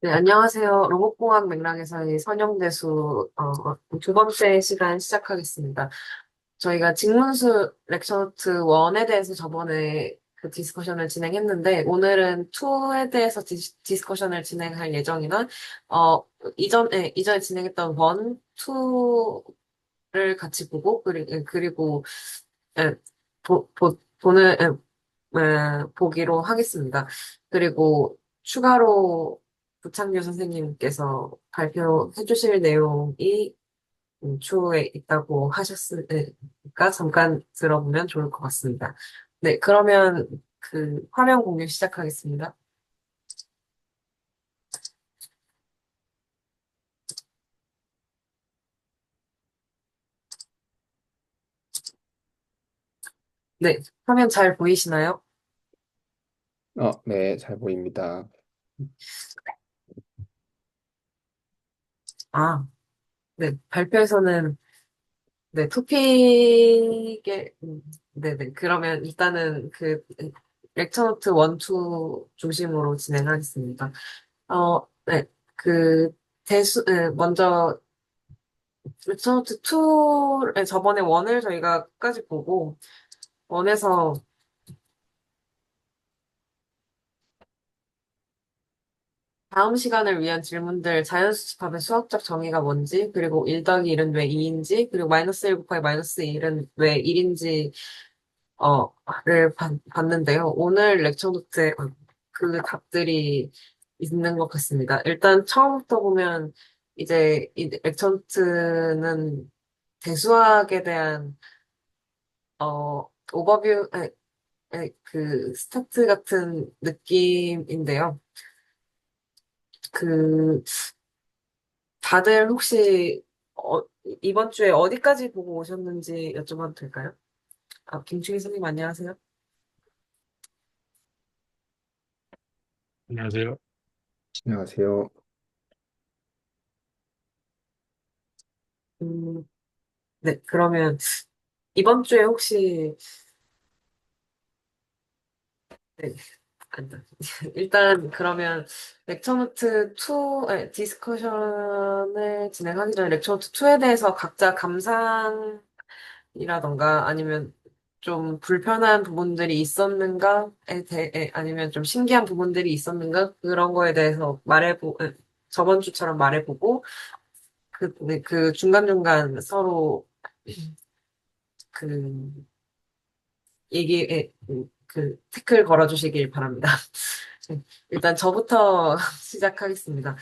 네, 안녕하세요. 로봇공학 맥락에서의 선형대수, 두 번째 시간 시작하겠습니다. 저희가 직문수 렉처노트 1에 대해서 저번에 그 디스커션을 진행했는데, 오늘은 2에 대해서 디스커션을 진행할 예정이나, 어, 이전에 진행했던 1, 2를 같이 보고, 그리고, 예, 보기로 하겠습니다. 그리고 추가로 부창규 선생님께서 발표해 주실 내용이 추후에 있다고 하셨으니까 잠깐 들어보면 좋을 것 같습니다. 네, 그러면 그 화면 공유 시작하겠습니다. 네, 화면 잘 보이시나요? 네, 잘 보입니다. 아, 네, 발표에서는 네, 토픽에, 네네. 그러면 일단은 그 렉처노트 1, 2 중심으로 진행하겠습니다. 네. 먼저 렉처노트 2에 저번에 1을 저희가 끝까지 보고, 1에서 다음 시간을 위한 질문들, 자연수집합의 수학적 정의가 뭔지, 그리고 1 더하기 1은 왜 2인지, 그리고 마이너스 1 곱하기 마이너스 1은 왜 1인지, 를 봤는데요. 오늘 렉처 노트에 그 답들이 있는 것 같습니다. 일단 처음부터 보면 이제 이 렉처 노트는 대수학에 대한 오버뷰, 그 스타트 같은 느낌인데요. 그 다들 혹시 어, 이번 주에 어디까지 보고 오셨는지 여쭤봐도 될까요? 김충희 선생님 안녕하세요. 안녕하세요. 안녕하세요. 음, 네, 그러면 이번 주에 혹시, 네, 간다. 일단, 그러면, 렉처노트 2, 디스커션을 진행하기 전에 렉처노트 2에 대해서 각자 감상이라던가 아니면 좀 불편한 부분들이 아니면 좀 신기한 부분들이 있었는가? 그런 거에 대해서 저번 주처럼 말해보고, 그 중간중간 서로 그 태클 걸어주시길 바랍니다. 네, 일단 저부터 시작하겠습니다.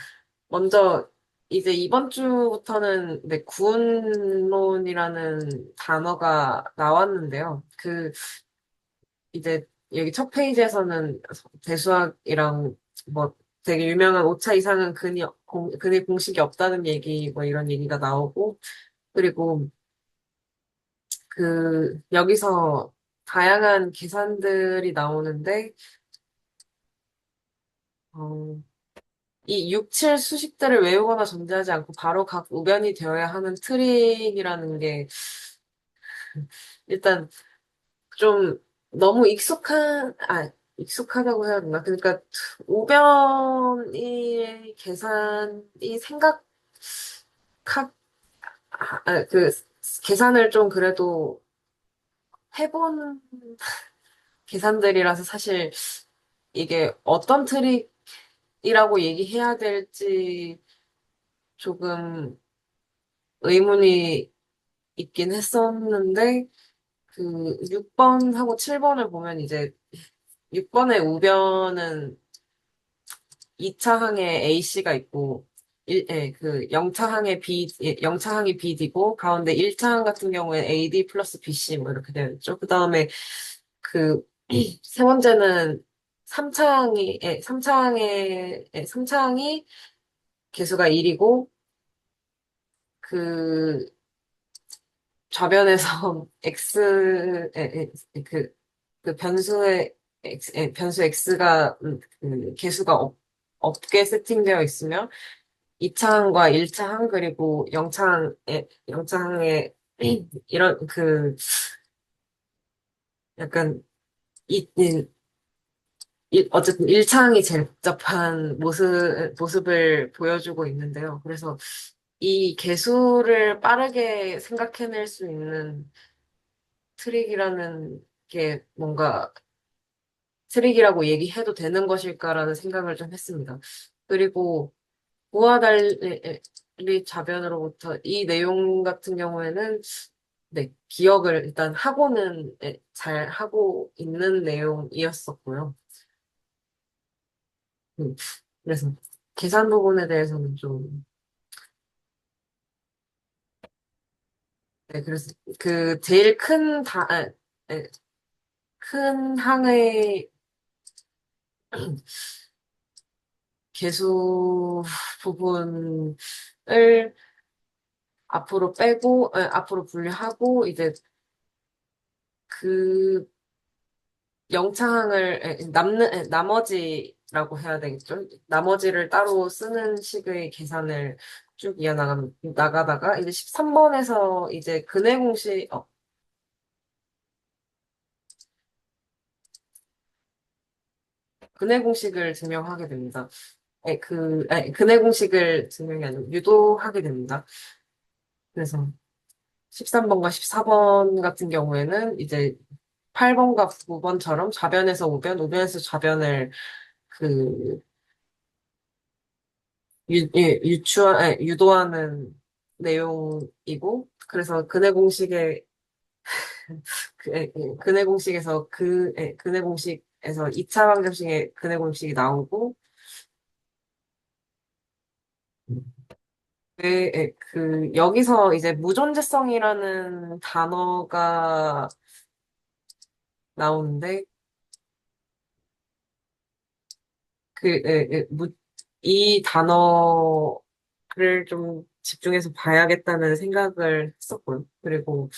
먼저, 이제 이번 주부터는 네, 구운론이라는 단어가 나왔는데요. 이제 여기 첫 페이지에서는 대수학이랑 뭐 되게 유명한 5차 이상은 근의 공식이 없다는 얘기, 뭐 이런 얘기가 나오고, 그리고 여기서 다양한 계산들이 나오는데, 어, 이 6, 7 수식들을 외우거나 전제하지 않고 바로 각 우변이 되어야 하는 트릭이라는 게, 일단 좀 너무 익숙하다고 해야 되나? 그러니까 우변의 계산이 각, 그, 계산을 좀 그래도 해본 계산들이라서 사실 이게 어떤 트릭이라고 얘기해야 될지 조금 의문이 있긴 했었는데, 6번하고 7번을 보면 이제 6번의 우변은 2차항에 A씨가 있고, 0차항이 B이고, 가운데 1차항 같은 경우에 AD 플러스 BC 뭐 이렇게 되어 있죠. 그 다음에 그, 세 번째는 3차항이 개수가 1이고, 그, 좌변에서 변수 x가 개수가 없게 세팅되어 있으면 2차항과 1차항 그리고 0차항에 이런 약간 이, 이 어쨌든 일창이 제일 복잡한 모습을 보여주고 있는데요. 그래서 이 개수를 빠르게 생각해낼 수 있는 트릭이라는 게 뭔가 트릭이라고 얘기해도 되는 것일까라는 생각을 좀 했습니다. 그리고 구와 달리 좌변으로부터 이 내용 같은 경우에는 네, 기억을 일단 하고는 잘 하고 있는 내용이었었고요. 음, 그래서 계산 부분에 대해서는 좀, 네, 그래서 그 제일 큰 항의 개수 부분을 앞으로 분류하고, 이제 그 영창을, 나머지라고 해야 되겠죠? 나머지를 따로 쓰는 식의 계산을 쭉 나가다가, 이제 13번에서 이제 근해 공식을 증명하게 됩니다. 근해 공식을 증명이 아니고 유도하게 됩니다. 그래서 13번과 14번 같은 경우에는 이제 8번과 9번처럼 좌변에서 우변, 우변에서 좌변을 그 유도하는 내용이고, 그래서 근해 공식에서 2차 방정식의 근해 공식이 나오고, 여기서 이제 무존재성이라는 단어가 나오는데, 그, 에, 에, 무, 이 단어를 좀 집중해서 봐야겠다는 생각을 했었고요. 그리고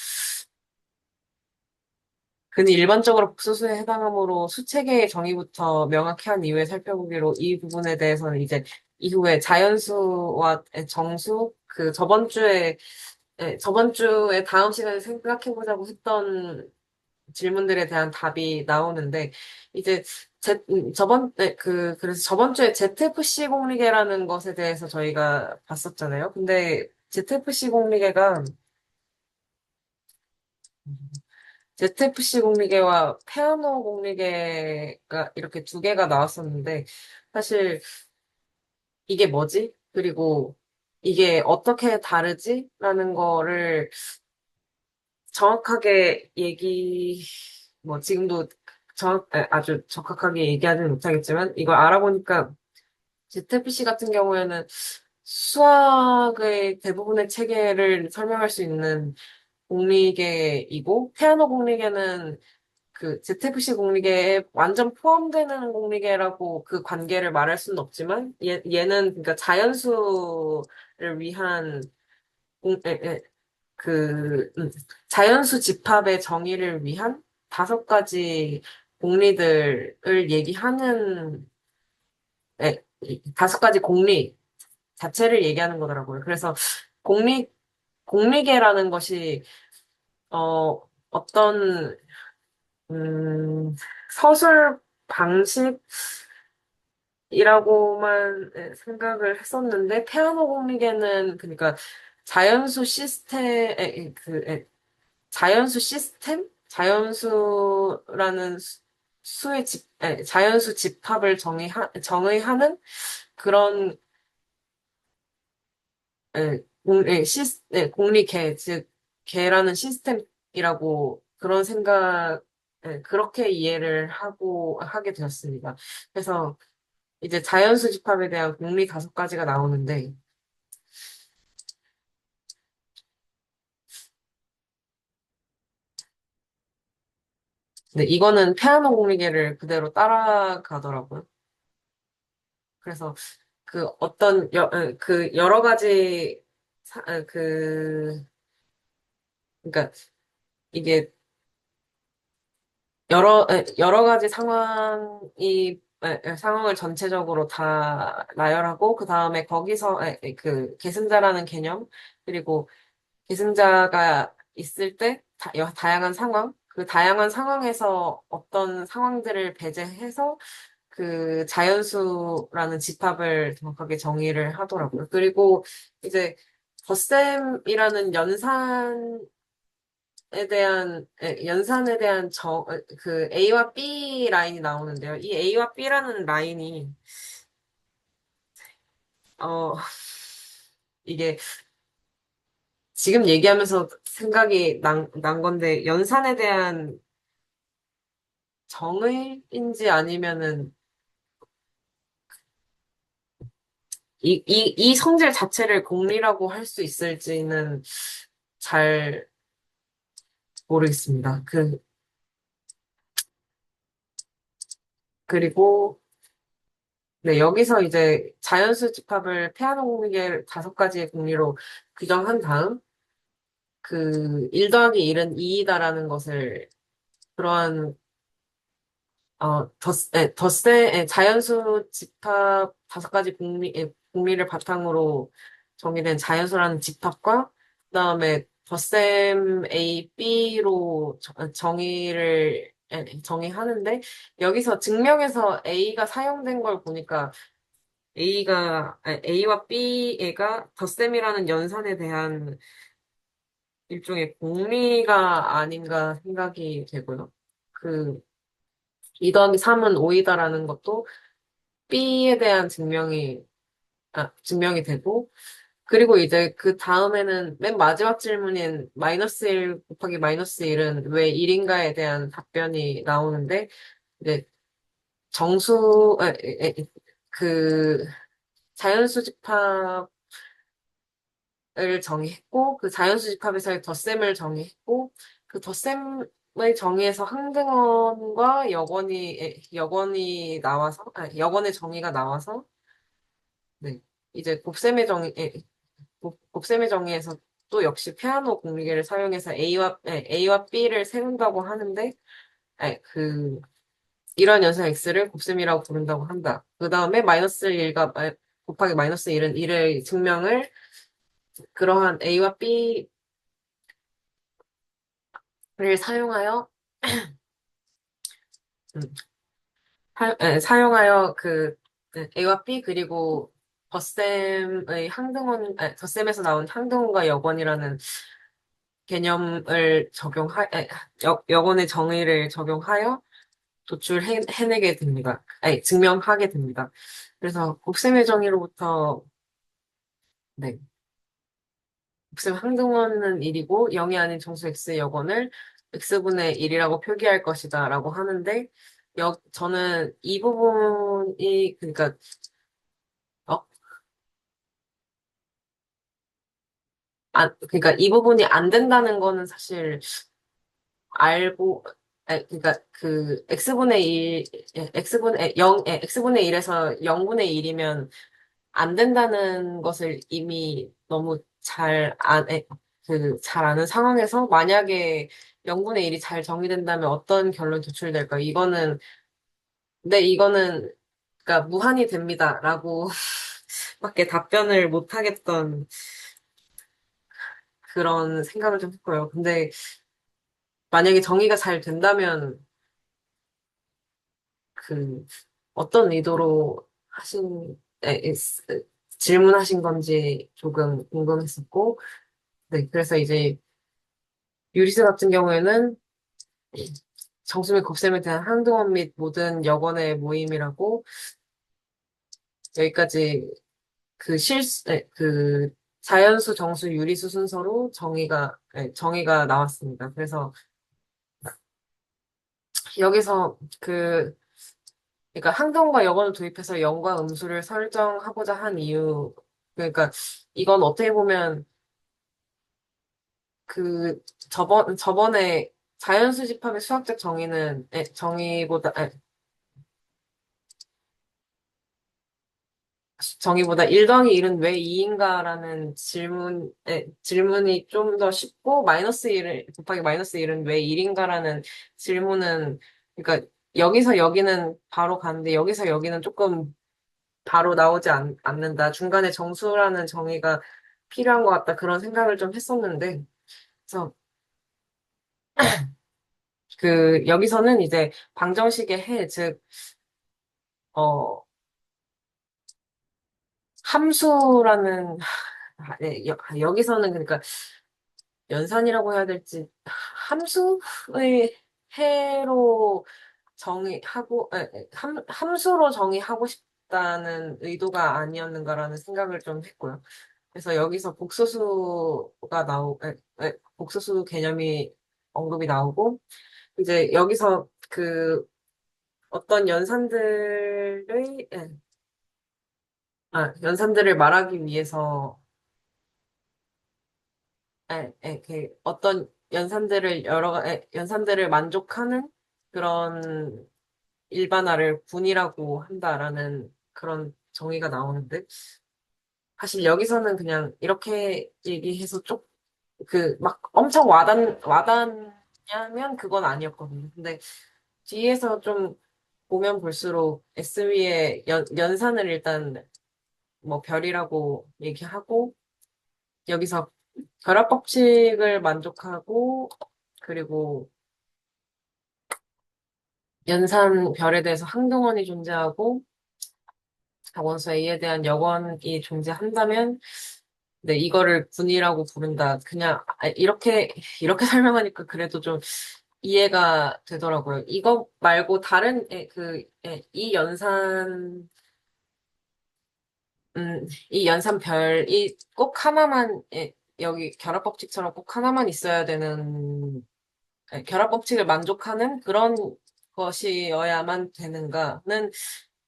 그는 일반적으로 복소수에 해당하므로 수체계의 정의부터 명확히 한 이후에 살펴보기로 이 부분에 대해서는 이제 이후에 자연수와 정수, 저번 주에 다음 시간에 생각해보자고 했던 질문들에 대한 답이 나오는데, 이제, 그래서 저번 주에 ZFC 공리계라는 것에 대해서 저희가 봤었잖아요. 근데 ZFC 공리계가, ZFC 공리계와 페아노 공리계가 이렇게 두 개가 나왔었는데, 사실 이게 뭐지? 그리고 이게 어떻게 다르지? 라는 거를 정확하게 지금도 아주 정확하게 얘기하지는 못하겠지만, 이걸 알아보니까 ZFC 같은 경우에는 수학의 대부분의 체계를 설명할 수 있는 공리계이고, 피아노 공리계는 그 ZFC 공리계에 완전 포함되는 공리계라고 그 관계를 말할 수는 없지만, 얘는 그러니까 자연수를 위한 공, 에, 에, 그, 자연수 집합의 정의를 위한 5가지 공리들을 얘기하는, 5가지 공리 자체를 얘기하는 거더라고요. 그래서 공리, 공리계라는 것이, 어떤, 서술 방식이라고만 생각을 했었는데, 피아노 공리계는, 그러니까 자연수 시스템, 자연수 시스템? 자연수 집합을 정의하는 그런, 공리계, 즉, 개라는 시스템이라고 그렇게 이해를 하게 되었습니다. 그래서 이제 자연수 집합에 대한 공리 5가지가 나오는데, 근데 이거는 피아노 공리계를 그대로 따라가더라고요. 그래서 그 여러 가지, 사- 어, 그, 그러니까 이게 여러 가지 상황을 전체적으로 다 나열하고, 그 다음에 거기서, 그 계승자라는 개념, 그리고 계승자가 있을 때 다양한 상황, 그 다양한 상황에서 어떤 상황들을 배제해서 그 자연수라는 집합을 정확하게 정의를 하더라고요. 그리고 이제 덧셈이라는 연산에 대한 그 A와 B 라인이 나오는데요. 이 A와 B라는 라인이, 어, 이게 지금 얘기하면서 생각이 난 건데, 연산에 대한 정의인지 아니면은 이 성질 자체를 공리라고 할 수 있을지는 잘 모르겠습니다. 그리고, 네, 여기서 이제 자연수 집합을 페아노 공리계 다섯 가지의 공리로 규정한 다음, 그 1 더하기 1은 2이다라는 것을 그러한 자연수 집합 다섯 가지 공리를 바탕으로 정의된 자연수라는 집합과 그다음에 덧셈 A, B로 정의하는데 여기서 증명에서 A가 사용된 걸 보니까 A와 B가 덧셈이라는 연산에 대한 일종의 공리가 아닌가 생각이 되고요. 그 2 더하기 3은 5이다라는 것도 B에 대한 증명이 되고, 그리고 이제 그 다음에는 맨 마지막 질문인 마이너스 1 곱하기 마이너스 1은 왜 1인가에 대한 답변이 나오는데, 이제 정수, 그 자연수 집합을 정의했고, 그 자연수 집합에서의 덧셈을 정의했고, 그 덧셈을 정의해서 항등원과 여건의 정의가 나와서, 네. 이제 곱셈의 정의에서 또 역시 피아노 공리계를 사용해서 A와 B를 세운다고 하는데, 그, 이런 연산 X를 곱셈이라고 부른다고 한다. 그 다음에 곱하기 마이너스 1은 1의 증명을 그러한 A와 B를 사용하여, 음, 사용하여 A와 B 그리고 덧셈에서 나온 항등원과 여건이라는 개념을 여건의 정의를 적용하여 도출해내게 됩니다. 증명하게 됩니다. 그래서 곱셈의 정의로부터, 네, 곱셈 항등원은 1이고 0이 아닌 정수 x의 여건을 x분의 1이라고 표기할 것이다 라고 하는데, 저는 이 부분이, 어, 그러니까 이 부분이 안 된다는 거는 사실 알고, x분의 1, x분의 1에서 0분의 1이면 안 된다는 것을 이미 너무 잘 아는 상황에서 만약에 0분의 1이 잘 정의된다면 어떤 결론이 도출될까? 이거는, 그러니까 무한히 됩니다. 라고 밖에 답변을 못 하겠던 그런 생각을 좀 했고요. 근데 만약에 정의가 잘 된다면 그 어떤 의도로 질문하신 건지 조금 궁금했었고, 네, 그래서 이제 유리수 같은 경우에는 정수 및 곱셈에 대한 한동원 및 모든 여건의 모임이라고 여기까지 그 자연수, 정수, 유리수 순서로 정의가 나왔습니다. 그래서 여기서 그러니까 항등과 여건을 도입해서 영과 음수를 설정하고자 한 이유, 그러니까 이건 어떻게 보면 저번에 자연수 집합의 수학적 정의보다 1 더하기 1은 왜 2인가라는 질문이 좀 더 쉽고, 곱하기 마이너스 1은 왜 1인가라는 질문은, 그러니까 여기서 여기는 바로 가는데, 여기서 여기는 조금 바로 나오지 않는다. 중간에 정수라는 정의가 필요한 것 같다. 그런 생각을 좀 했었는데, 그래서 여기서는 이제 방정식의 해, 즉, 어, 함수라는, 네, 여기서는 그러니까 연산이라고 해야 될지, 함수의 해로 정의하고, 함수로 정의하고 싶다는 의도가 아니었는가라는 생각을 좀 했고요. 그래서 여기서 복소수 개념이 언급이 나오고, 이제 여기서 그 어떤 연산들을 말하기 위해서, 그 어떤 연산들을 만족하는 그런 일반화를 분이라고 한다라는 그런 정의가 나오는데, 사실 여기서는 그냥 이렇게 얘기해서 막 엄청 와닿냐면 그건 아니었거든요. 근데 뒤에서 좀 보면 볼수록 SW의 연산을 일단 뭐 별이라고 얘기하고, 여기서 결합 법칙을 만족하고, 그리고 연산 별에 대해서 항등원이 존재하고, 원소 A에 대한 역원이 존재한다면, 네, 이거를 분이라고 부른다. 그냥, 이렇게 설명하니까 그래도 좀 이해가 되더라고요. 이거 말고 다른, 이 이 연산별이 꼭 하나만, 여기 결합법칙처럼 꼭 하나만 있어야 되는, 결합법칙을 만족하는 그런 것이어야만 되는가는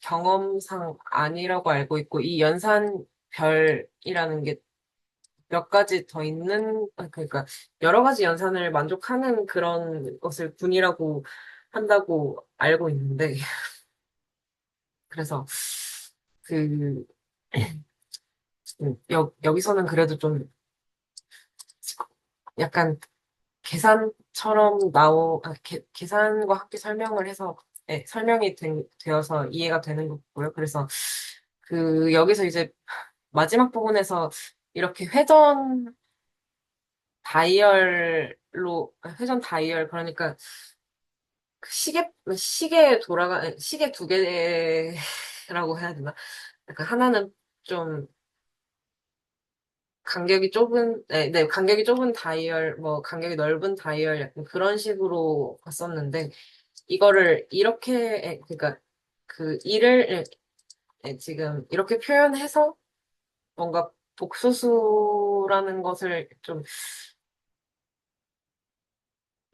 경험상 아니라고 알고 있고, 이 연산별이라는 게 몇 가지 더 그러니까 여러 가지 연산을 만족하는 그런 것을 분이라고 한다고 알고 있는데, 그래서 그, 여기서는 그래도 좀 약간 계산과 함께 설명을 해서, 되어서 이해가 되는 거고요. 그래서 여기서 이제 마지막 부분에서 이렇게 회전 다이얼, 그러니까 그 시계 두 개라고 해야 되나? 약간 하나는 좀 간격이 좁은 다이얼, 뭐, 간격이 넓은 다이얼, 약간 그런 식으로 봤었는데, 이거를 그러니까, 그 일을, 지금 이렇게 표현해서 뭔가 복소수라는 것을 좀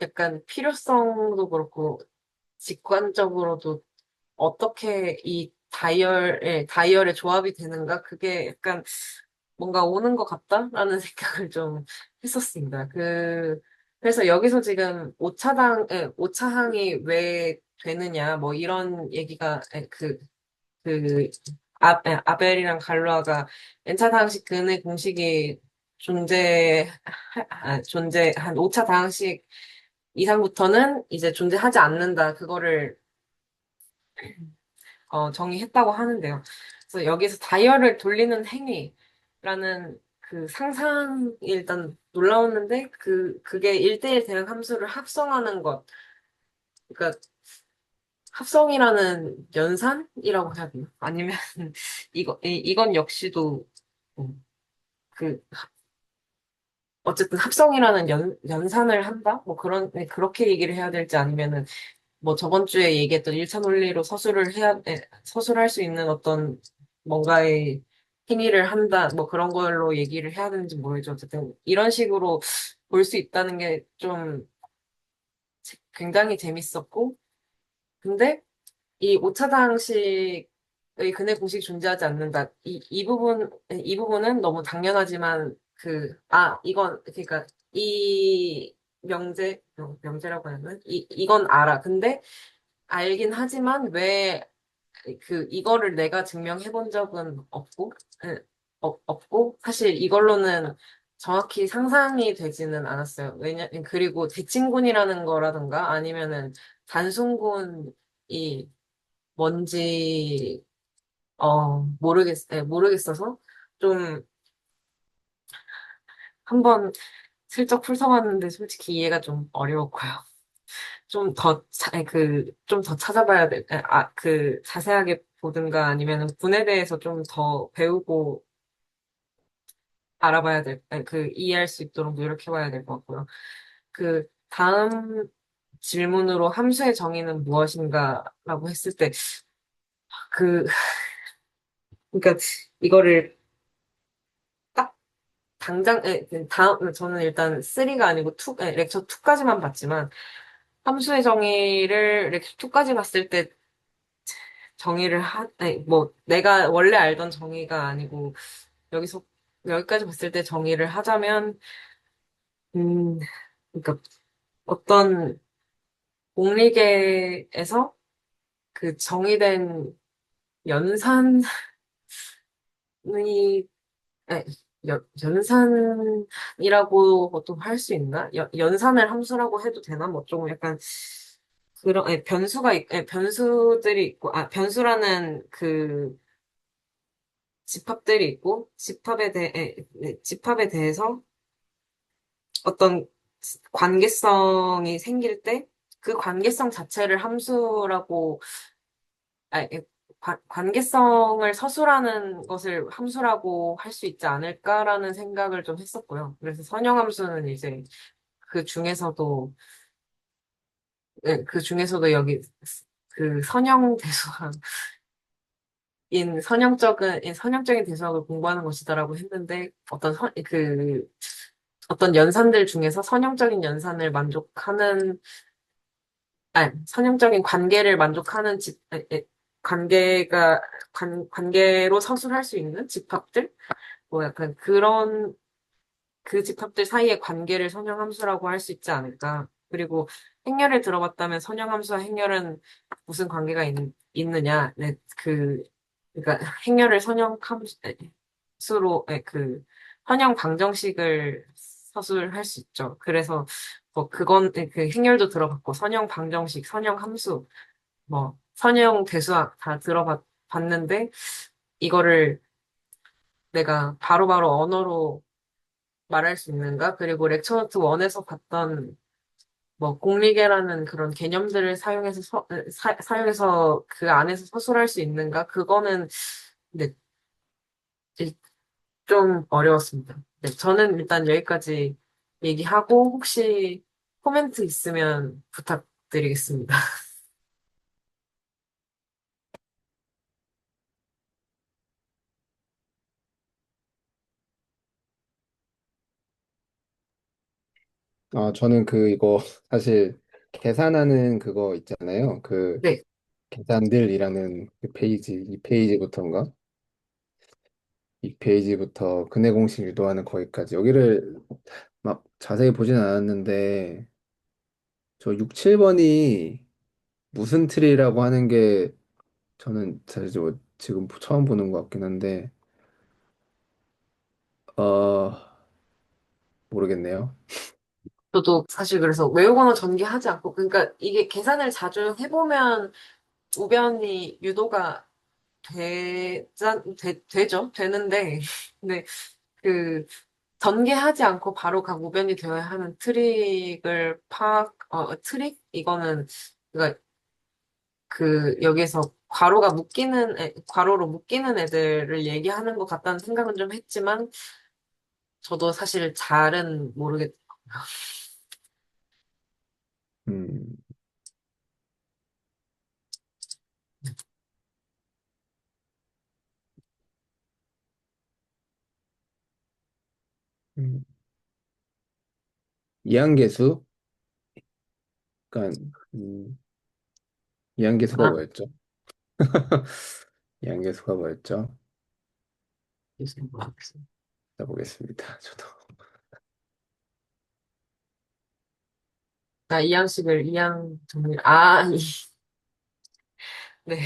약간 필요성도 그렇고, 직관적으로도 어떻게 이 다이얼의 조합이 되는가? 그게 약간 뭔가 오는 것 같다라는 생각을 좀 했었습니다. 그래서 여기서 지금 오차항이 왜 되느냐, 뭐 이런 얘기가, 아벨이랑 갈로아가 n차다항식 근의 공식이 한 5차 다항식 이상부터는 이제 존재하지 않는다. 그거를 정의했다고 하는데요. 그래서 여기서 다이얼을 돌리는 행위라는 그 상상이 일단 놀라웠는데, 그게 1대1 대응 함수를 합성하는 것. 그러니까 합성이라는 연산이라고 해야 되나? 아니면 이건 역시도, 음, 그, 어쨌든 합성이라는 연산을 한다? 뭐 그렇게 얘기를 해야 될지, 아니면은 뭐 저번 주에 얘기했던 1차 논리로 서술할 수 있는 어떤 뭔가의 행위를 한다, 뭐 그런 걸로 얘기를 해야 되는지 모르죠. 어쨌든 이런 식으로 볼 수 있다는 게 좀 굉장히 재밌었고, 근데 이 오차당식의 근해 공식이 존재하지 않는다. 이 부분은 너무 당연하지만, 그러니까 명제라고 해야 되나? 이건 알아. 근데 알긴 하지만 이거를 내가 증명해 본 적은 없고, 사실 이걸로는 정확히 상상이 되지는 않았어요. 그리고 대칭군이라는 거라든가 아니면은 단순군이 뭔지, 모르겠어서 좀 한번 슬쩍 풀서봤는데 솔직히 이해가 좀 어려웠고요. 좀 더 찾아봐야 자세하게 보든가 아니면 군에 대해서 좀 더 배우고 알아봐야 아니, 이해할 수 있도록 노력해봐야 될 것 같고요. 그 다음 질문으로 함수의 정의는 무엇인가라고 했을 때, 그, 그러니까 이거를 딱 당장, 저는 일단 3가 아니고 2, 렉처 2까지만 봤지만, 함수의 정의를 렉처 2까지 봤을 때 뭐, 내가 원래 알던 정의가 아니고, 여기서, 여기까지 봤을 때 정의를 하자면, 음, 그러니까 어떤 공리계에서 그 정의된 연산이, 에, 연산이라고 보통 할 수 있나? 연산을 함수라고 해도 되나? 뭐 좀 약간, 변수들이 있고, 변수라는 그 집합들이 있고, 집합에 대해서 어떤 관계성이 생길 때, 그 관계성 자체를 함수라고, 관계성을 서술하는 것을 함수라고 할 수 있지 않을까라는 생각을 좀 했었고요. 그래서 선형함수는 이제 그 중에서도, 그 중에서도 여기 그 선형적인 대수학을 공부하는 것이다라고 했는데, 어떤 연산들 중에서 선형적인 연산을 만족하는, 선형적인 관계를 만족하는 관계로 서술할 수 있는 집합들? 뭐 약간 그 집합들 사이의 관계를 선형함수라고 할 수 있지 않을까. 그리고 행렬을 들어봤다면 선형함수와 행렬은 무슨 관계가 있느냐. 네, 그러니까 행렬을 선형 방정식을 서술할 수 있죠. 그래서 뭐 그 행렬도 들어봤고, 선형 방정식, 선형 함수, 뭐, 선형 대수학 다 봤는데, 이거를 내가 바로바로 언어로 말할 수 있는가? 그리고 렉처노트 1에서 봤던 뭐 공리계라는 그런 개념들을 사용해서 그 안에서 서술할 수 있는가? 그거는 네, 일- 좀 어려웠습니다. 네, 저는 일단 여기까지 얘기하고 혹시 코멘트 있으면 부탁드리겠습니다. 저는 이거 사실 계산하는 그거 있잖아요. 그 네, 계산들이라는 그 페이지, 이 페이지부터인가? 이 페이지부터 근해 공식 유도하는 거기까지. 여기를 막 자세히 보진 않았는데, 저 6, 7번이 무슨 틀이라고 하는 게 저는 사실 지금 처음 보는 것 같긴 한데, 어, 모르겠네요. 저도 사실 그래서 외우거나 전개하지 않고, 그러니까 이게 계산을 자주 해보면 우변이 유도가 되죠? 되는데, 근데 그 전개하지 않고 바로 각 우변이 되어야 하는 트릭? 이거는, 그러니까 여기서 괄호로 묶이는 애들을 얘기하는 것 같다는 생각은 좀 했지만, 저도 사실 잘은 모르겠어요. 음, 음. 이항계수? 그러니까 이항계수가 아, 뭐였죠? 이항계수가 뭐였죠? 무슨 뭐 하겠습니다. 해보겠습니다. 저도. 네,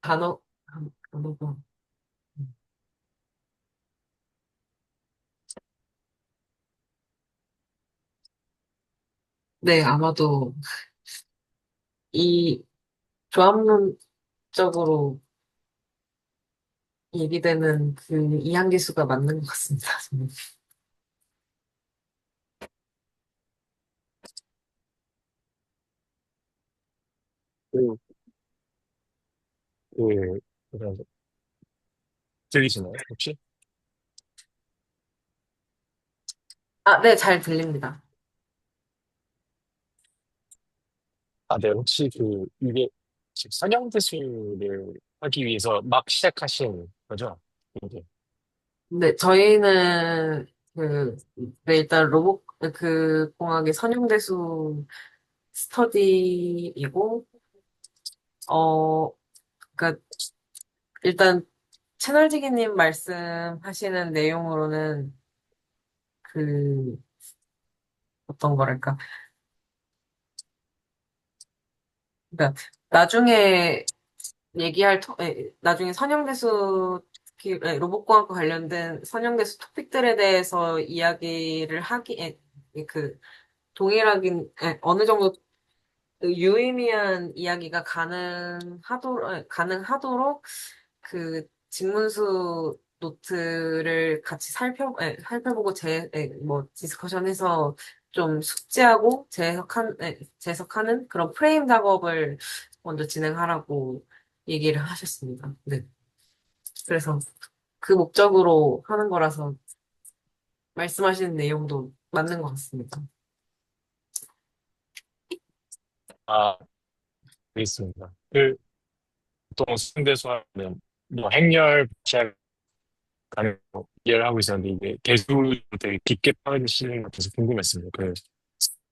단어, 단어가. 네, 아마도 이 조합론적으로 얘기되는 그 이항계수가 맞는 것 같습니다. 저는. 음. 그, 그런- 들리시나요, 혹시? 아, 네, 잘 들립니다. 아, 네, 혹시 이게 지금 선형대수를 하기 위해서 막 시작하신 거죠? 이게. 네, 저희는 네, 일단 공학의 선형대수 스터디이고, 어, 그니까, 일단, 채널지기님 말씀하시는 내용으로는, 그, 어떤 거랄까. 그니까, 나중에 나중에 특히 로봇공학과 관련된 선형대수 토픽들에 대해서 이야기를 어느 정도 유의미한 이야기가 가능하도록 직문수 노트를 같이 살펴보고 디스커션해서 좀 숙지하고 재해석하는 그런 프레임 작업을 먼저 진행하라고 얘기를 하셨습니다. 네. 그래서 그 목적으로 하는 거라서 말씀하시는 내용도 맞는 것 같습니다. 아, 알겠습니다. 보통 수능대수 하면 뭐 행렬, 시작 가는 거 이해를 하고 있었는데 이게 개수도 되게 깊게 파고드시는 것 같아서 궁금했습니다.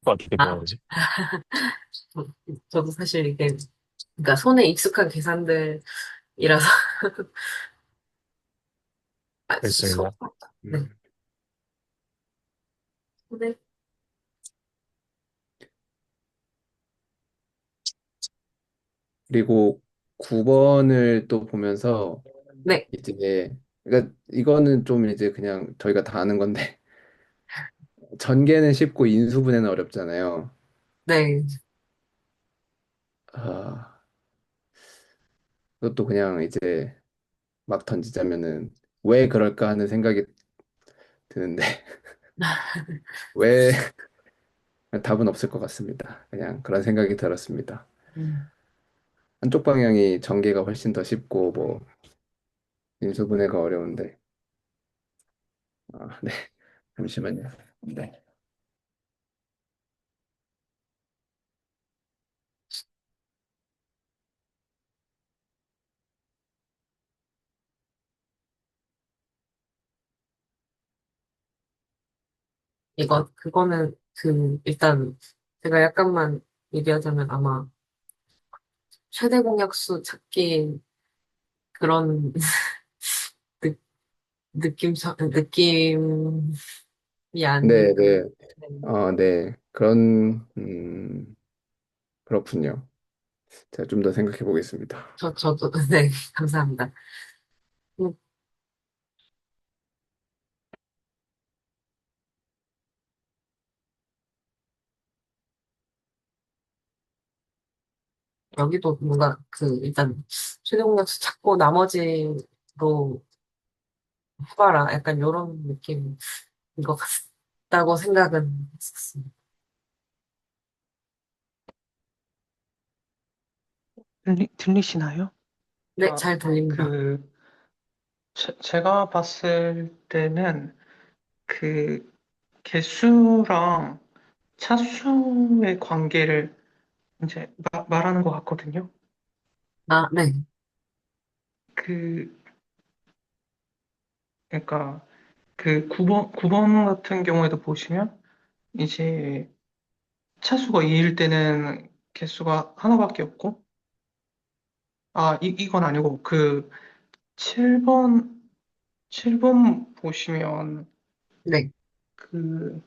어떻게 아, 배워야지? 저도 사실 그러니까 손에 익숙한 계산들이라서, 아, 알겠습니다. 네. 음. 손에, 그리고 9번을 또 보면서 네, 이제 그러니까 이거는 좀 이제 그냥 저희가 다 아는 건데 전개는 쉽고 인수분해는 어렵잖아요. 네. 아, 그것도 그냥 이제 막 던지자면은 왜 그럴까 하는 생각이 드는데 왜 답은 없을 것 같습니다. 그냥 그런 생각이 들었습니다. 음, 한쪽 방향이 전개가 훨씬 더 쉽고 뭐 인수분해가 어려운데 네. 잠시만요. 네. 그거는, 일단, 제가 약간만 얘기하자면 아마, 최대 공약수 찾기, 그런, 느, 느낌이 네, 아닐까. 네. 네. 네. 그런 그렇군요. 제가 좀 더 생각해 보겠습니다. 저도, 네, 감사합니다. 음, 여기도 뭔가, 일단, 최대 공약수 찾고 나머지로 해봐라. 약간 요런 느낌인 것 같다고 생각은 했었습니다. 들리시나요? 네, 잘 들립니다. 그, 제가 봤을 때는 그 개수랑 차수의 관계를 이제 말하는 것 같거든요. 아, 네, 그, 그러니까 그 9번 같은 경우에도 보시면 이제 차수가 2일 때는 개수가 하나밖에 없고, 이건 아니고 그 7번, 7번 보시면 네. 그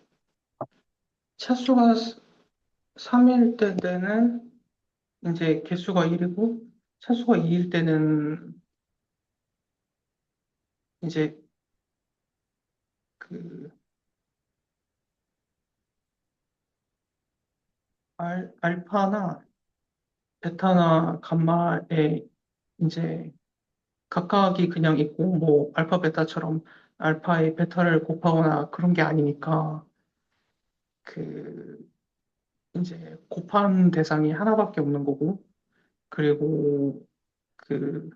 차수가 3일 때는 이제 개수가 1이고 차수가 2일 때는 이제 그 알파나 베타나 감마에 이제 각각이 그냥 있고 뭐 알파 베타처럼 알파에 베타를 곱하거나 그런 게 아니니까 그 이제 곱한 대상이 하나밖에 없는 거고 그리고 그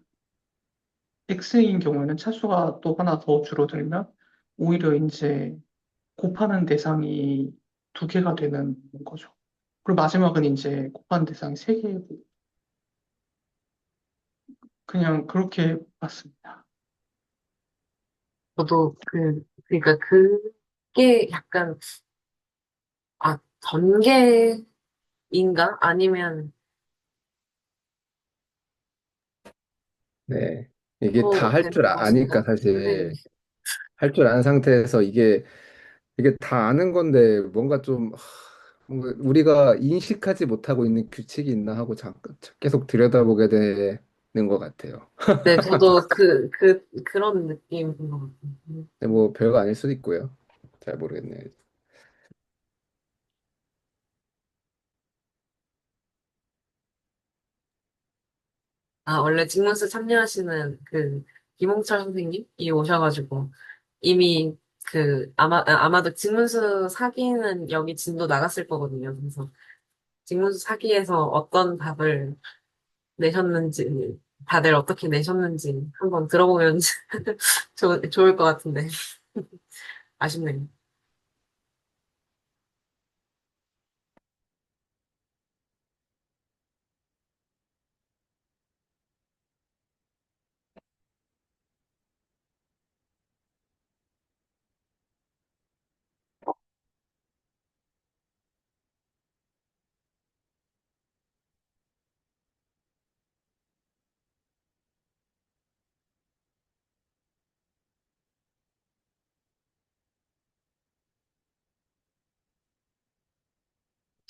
X인 경우에는 차수가 또 하나 더 줄어들면 오히려 이제 곱하는 대상이 두 개가 되는 거죠. 그리고 마지막은 이제 곱하는 대상이 세 개고 그냥 그렇게 봤습니다. 저도 그러니까 그게 약간, 전개인가? 아니면, 네. 이게 다 또 할 줄 되는 아니까 것인가? 네. 사실 할 줄 아는 상태에서 이게 다 아는 건데 뭔가 좀 뭔가 우리가 인식하지 못하고 있는 규칙이 있나 하고 계속 들여다보게 되는 것 같아요. 네, 저도 그런 느낌인 것 같아요. 근데 뭐 별거 아닐 수도 있고요. 잘 모르겠네요. 원래 직문서 참여하시는 김홍철 선생님이 오셔가지고, 이미 아마도 직문서 사기는 여기 진도 나갔을 거거든요. 그래서 직문서 사기에서 어떤 답을 내셨는지, 다들 어떻게 내셨는지 한번 들어보면 좋을 것 같은데. 아쉽네요.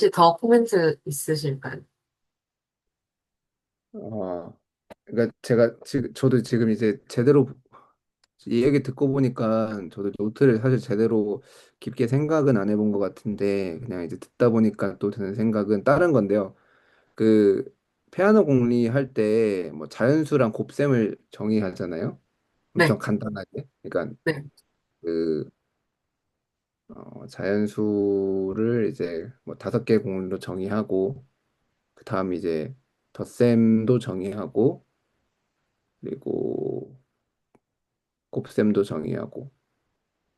혹시 더 코멘트 있으실까요? 아, 그러니까 제가 지금 저도 지금 이제 제대로 이 얘기 듣고 보니까 저도 노트를 사실 제대로 깊게 생각은 안 해본 것 같은데 그냥 이제 듣다 보니까 또 드는 생각은 다른 건데요. 그 피아노 공리 할 때 뭐 자연수랑 곱셈을 정의하잖아요. 엄청 네, 간단하게. 그러니까 네, 그 자연수를 이제 뭐 5개 공리로 정의하고 그 다음 이제 덧셈도 정의하고 그리고 곱셈도 정의하고.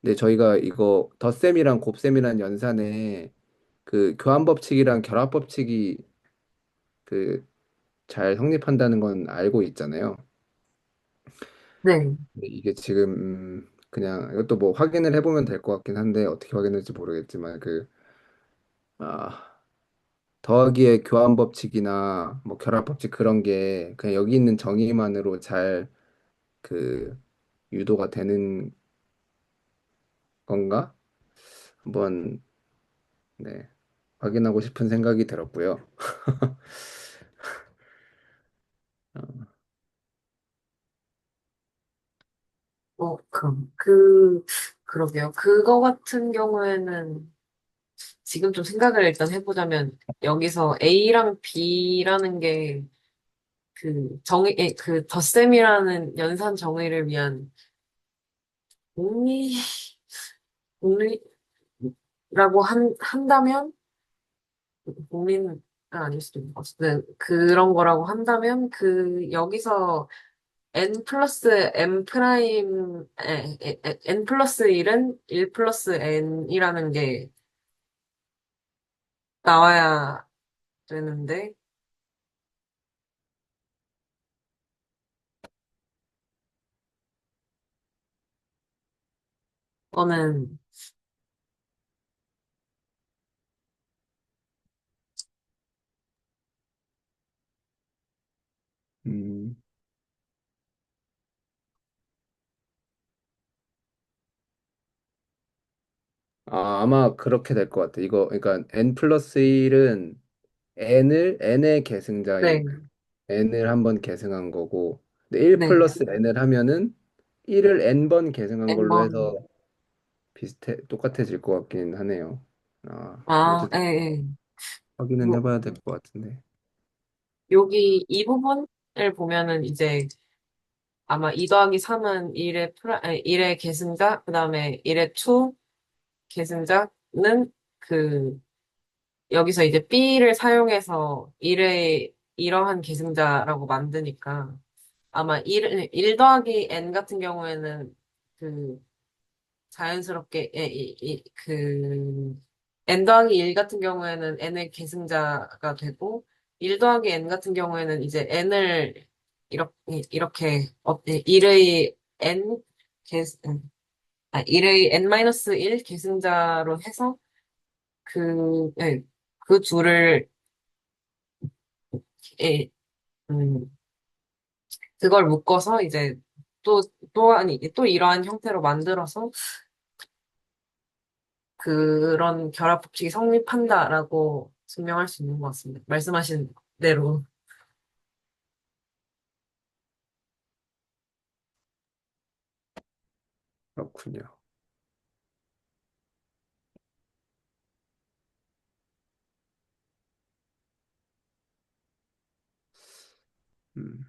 근데 저희가 이거 덧셈이랑 곱셈이란 연산에 그 교환 법칙이랑 결합 법칙이 그 잘 성립한다는 건 알고 있잖아요. 네. 근데 이게 지금 그냥 이것도 뭐 확인을 해보면 될 것 같긴 한데 어떻게 확인할지 모르겠지만 아, 더하기의 교환 법칙이나 뭐 결합 법칙 그런 게 그냥 여기 있는 정의만으로 잘 그 유도가 되는 건가? 한번 네, 확인하고 싶은 생각이 들었고요. 그러게요. 그거 같은 경우에는 지금 좀 생각을 일단 해보자면, 여기서 A랑 B라는 게 덧셈이라는 연산 정의를 위한 공리, 공리라고 한다면, 공리는 아닐 수도 있고, 어쨌든 그런 거라고 한다면, 여기서 n 플러스 m 프라임, n 플러스 1은 1 플러스 n이라는 게 나와야 되는데, 저는, 음, 아마 그렇게 될 것 같아. 이거 그러니까 n 플러스 1은 n의 계승자인 네, n을 한번 계승한 거고, 근데 1 네, 플러스 n을 하면은 1을 n번 계승한 걸로 n번. 해서 똑같아질 것 같긴 하네요. 뭐 아, 예, 어쨌든 예. 확인은 뭐, 해봐야 될 것 같은데. 여기 이 부분을 보면은 이제 아마 2 더하기 3은 1의 계승자, 그 다음에 1의 투 계승자는 여기서 이제 B를 사용해서 1의 이러한 계승자라고 만드니까. 아마 1 더하기 n 같은 경우에는 그 자연스럽게 n 더하기 1 같은 경우에는 n의 계승자가 되고 1 더하기 n 같은 경우에는 이제 n을 이렇게 1의 n 계 1의 n-1 계승자로 해서 그 둘을 예, 음, 그걸 묶어서 이제 또 이러한 형태로 만들어서 그런 결합 법칙이 성립한다라고 증명할 수 있는 것 같습니다. 말씀하신 대로. 그렇군요. 음,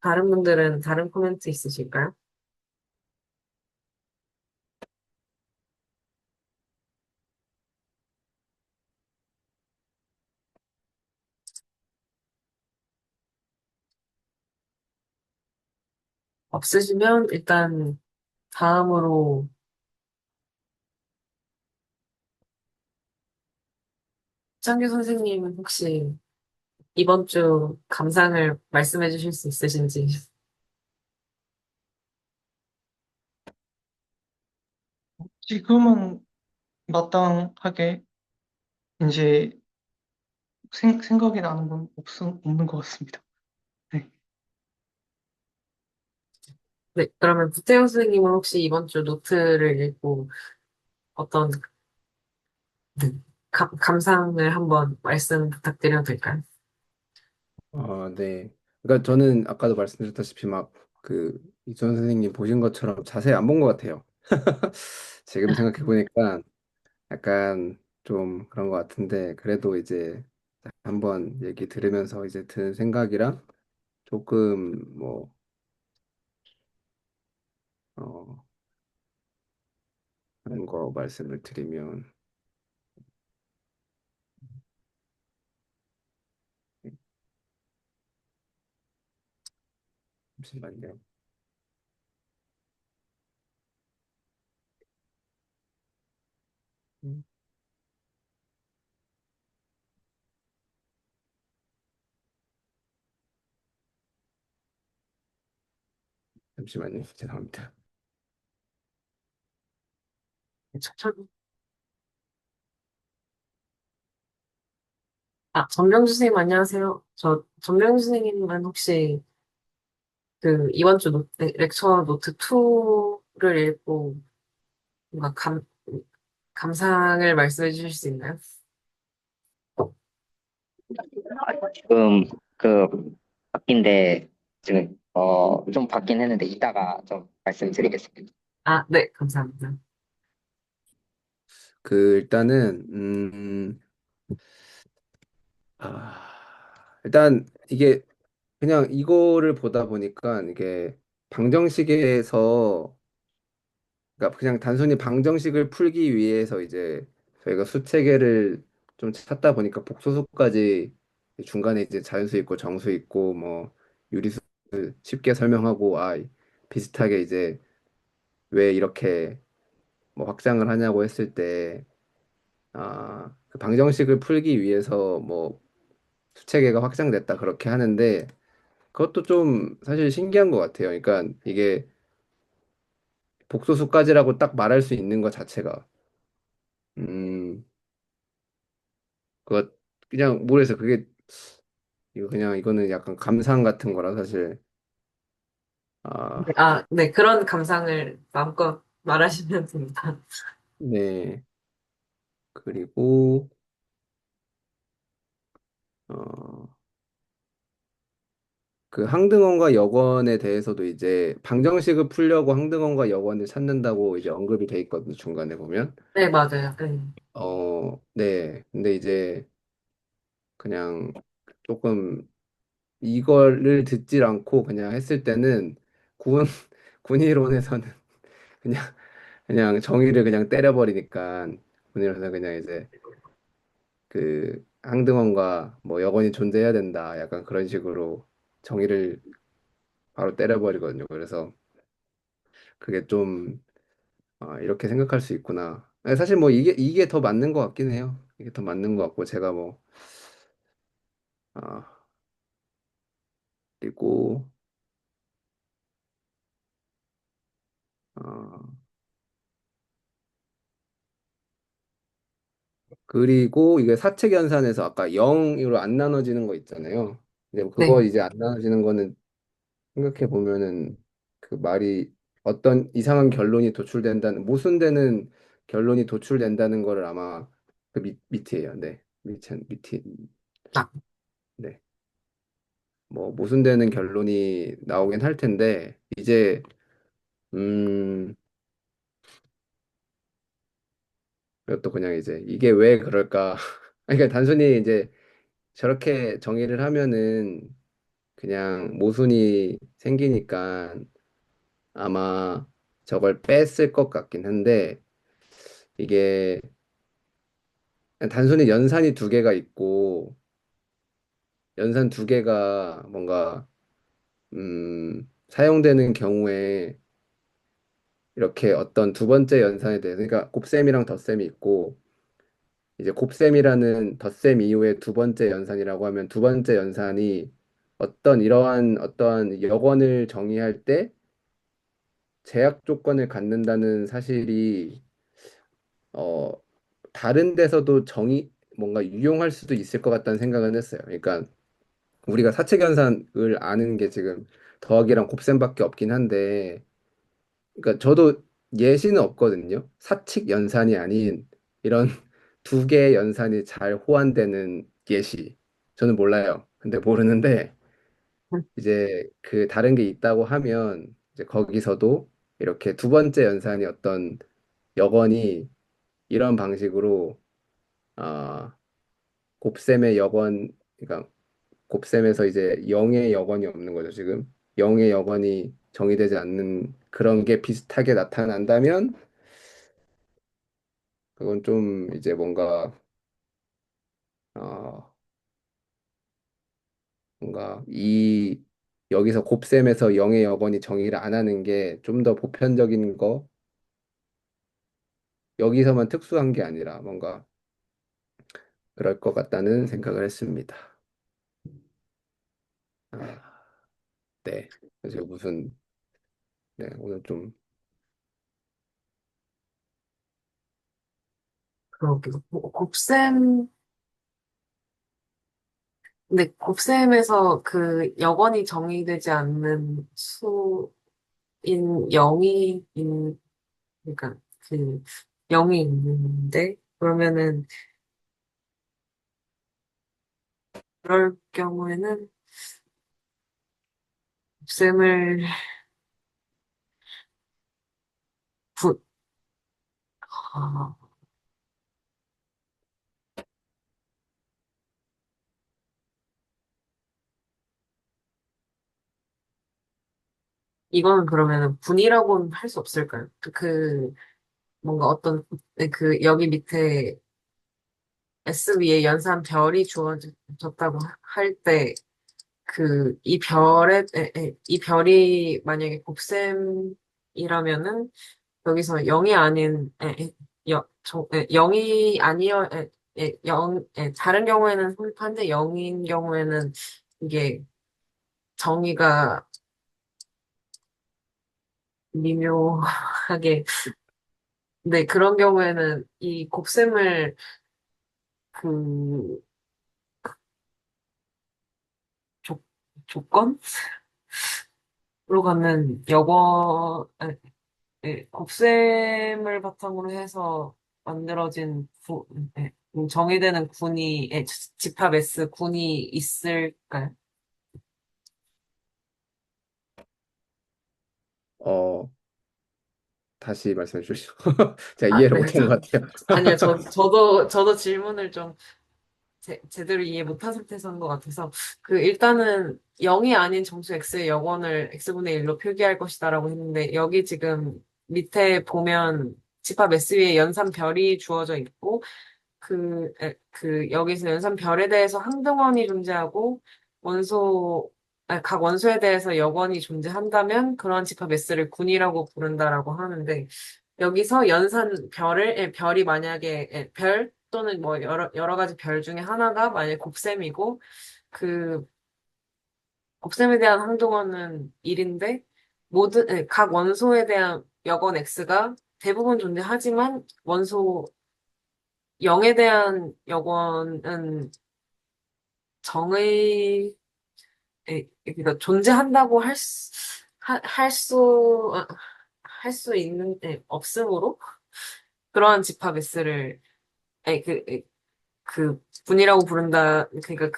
다른 분들은 다른 코멘트 있으실까요? 없으시면 일단 다음으로 창규 선생님 혹시 이번 주 감상을 말씀해 주실 수 있으신지. 지금은 마땅하게 이제 생각이 나는 건 없는 것 같습니다. 네. 네, 그러면 부태영 선생님은 혹시 이번 주 노트를 읽고 어떤 네, 감상을 한번 말씀 부탁드려도 될까요? 네. 그러니까 저는 아까도 말씀드렸다시피 막 그 이천 선생님 보신 것처럼 자세히 안 본 것 같아요. 지금 생각해 보니까 약간 좀 그런 것 같은데 그래도 이제 한번 얘기 들으면서 이제 드는 생각이랑 조금 뭐 어, 하는 거 말씀을 드리면 잠시만요. 음, 잠시만요. 죄송합니다. 전명주 선생님 안녕하세요. 전명주 선생님은 혹시 이번 주 렉처 노트 2를 읽고 뭔가 감상을 말씀해 주실 수 있나요? 지금 그 바뀐데 지금 좀 바뀐 했는데 이따가 좀 말씀드리겠습니다. 네, 감사합니다. 그 일단은 일단 이게 그냥 이거를 보다 보니까 이게 방정식에서 그러니까 그냥 단순히 방정식을 풀기 위해서 이제 저희가 수체계를 좀 찾다 보니까 복소수까지 중간에 이제 자연수 있고 정수 있고 뭐 유리수 쉽게 설명하고 비슷하게 이제 왜 이렇게 뭐 확장을 하냐고 했을 때 그 방정식을 풀기 위해서 뭐 수체계가 확장됐다 그렇게 하는데 그것도 좀 사실 신기한 것 같아요. 그러니까 이게 복소수까지라고 딱 말할 수 있는 것 자체가 음 그거 그냥 모르겠어요. 그게 이거 그냥 이거는 약간 감상 같은 거라 사실 아, 네, 그런 감상을 마음껏 말하시면 됩니다. 네. 그리고 어, 그 항등원과 역원에 대해서도 이제 방정식을 풀려고 항등원과 역원을 찾는다고 이제 언급이 돼 있거든요. 중간에 보면. 네, 맞아요. 네. 네. 근데 이제 그냥 조금 이거를 듣질 않고 그냥 했을 때는 군 군의론에서는 그냥 그냥 정의를 그냥 때려버리니까 군의론에서 그냥 이제 그 항등원과 뭐 여건이 존재해야 된다. 약간 그런 식으로 정의를 바로 때려버리거든요. 그래서 그게 좀 이렇게 생각할 수 있구나. 아니, 사실 뭐 이게 더 맞는 것 같긴 해요. 이게 더 맞는 것 같고 제가 뭐 아, 그리고 어, 그리고 이게 사책연산에서 아까 0으로 안 나눠지는 거 있잖아요. 근데 그거 네. 이제 안 나눠지는 거는 생각해 보면은 그 말이 어떤 이상한 결론이 도출된다는 모순되는 결론이 도출된다는 거를 아마 그 밑이에요. 네. 밑이 아, 네. 뭐 모순되는 결론이 나오긴 할 텐데 이제 음 이것도 그냥 이제 이게 왜 그럴까? 그러니까 단순히 이제 저렇게 정의를 하면은 그냥 모순이 생기니까 아마 저걸 뺐을 것 같긴 한데 이게 단순히 연산이 두 개가 있고 연산 두 개가 뭔가 사용되는 경우에 이렇게 어떤 두 번째 연산에 대해서 그러니까 곱셈이랑 덧셈이 있고 이제 곱셈이라는 덧셈 이후에 두 번째 연산이라고 하면 두 번째 연산이 어떤 이러한 어떠한 여건을 정의할 때 제약 조건을 갖는다는 사실이 어 다른 데서도 뭔가 유용할 수도 있을 것 같다는 생각은 했어요. 그러니까 우리가 사칙연산을 아는 게 지금 더하기랑 곱셈밖에 없긴 한데 그러니까 저도 예시는 없거든요. 사칙 연산이 아닌 이런 두 개의 연산이 잘 호환되는 예시. 저는 몰라요. 근데 모르는데 이제 그 다른 게 있다고 하면 이제 거기서도 이렇게 두 번째 연산이 어떤 여건이 이런 방식으로 아 곱셈의 여건 그러니까 곱셈에서 이제 0의 여건이 없는 거죠, 지금. 0의 여건이 정의되지 않는 그런 게 비슷하게 나타난다면 그건 좀 이제 어, 뭔가 여기서 곱셈에서 0의 여건이 정의를 안 하는 게 좀 더 보편적인 거, 여기서만 특수한 게 아니라 뭔가 그럴 것 같다는 생각을 했습니다. 아, 네. 그래서 네, 오늘 좀, 그러게. 곱셈, 근데 곱셈에서 그 여건이 정의되지 않는 수인 0이 그러니까 그 0이 있는데, 그러면은, 그럴 경우에는 곱셈을, 부, 아, 이거는 그러면은 분이라고는 할 수 없을까요? 뭔가 어떤, 그, 여기 밑에 S 위에 연산 별이 주어졌다고 할 때, 이 별이 만약에 곱셈이라면은, 여기서 0이 아닌, 0이 아니어, 다른 경우에는 성립한데 0인 경우에는 이게 정의가 미묘하게, 근데 그런 경우에는 이 곱셈을 그, 조, 조건으로 갖는 곱셈을 바탕으로 해서 만들어진 정의되는 집합 S 군이 있을까요? 어, 다시 말씀해 주시죠. 제가 아, 이해를 네, 못한 것 같아요. 아니요, 저도 질문을 좀 제대로 이해 못한 상태에서 한 것 같아서 그 일단은 0이 아닌 정수 x의 여건을 x분의 1로 표기할 것이다라고 했는데 여기 지금 밑에 보면 집합 S 위에 연산 별이 주어져 있고 여기서 연산 별에 대해서 항등원이 존재하고 각 원소에 대해서 여건이 존재한다면 그런 집합 S를 군이라고 부른다라고 하는데 여기서 연산 별이 만약에 별 또는 뭐 여러 가지 별 중에 하나가 만약에 곱셈이고 그 곱셈에 대한 항등원은 1인데 각 원소에 대한 여건 X가 대부분 존재하지만 원소 0에 대한 여건은 정의, 그러니까 존재한다고 할 수, 할 수 있는, 없으므로 그러한 집합 S를, 아니, 그 분이라고 부른다, 그러니까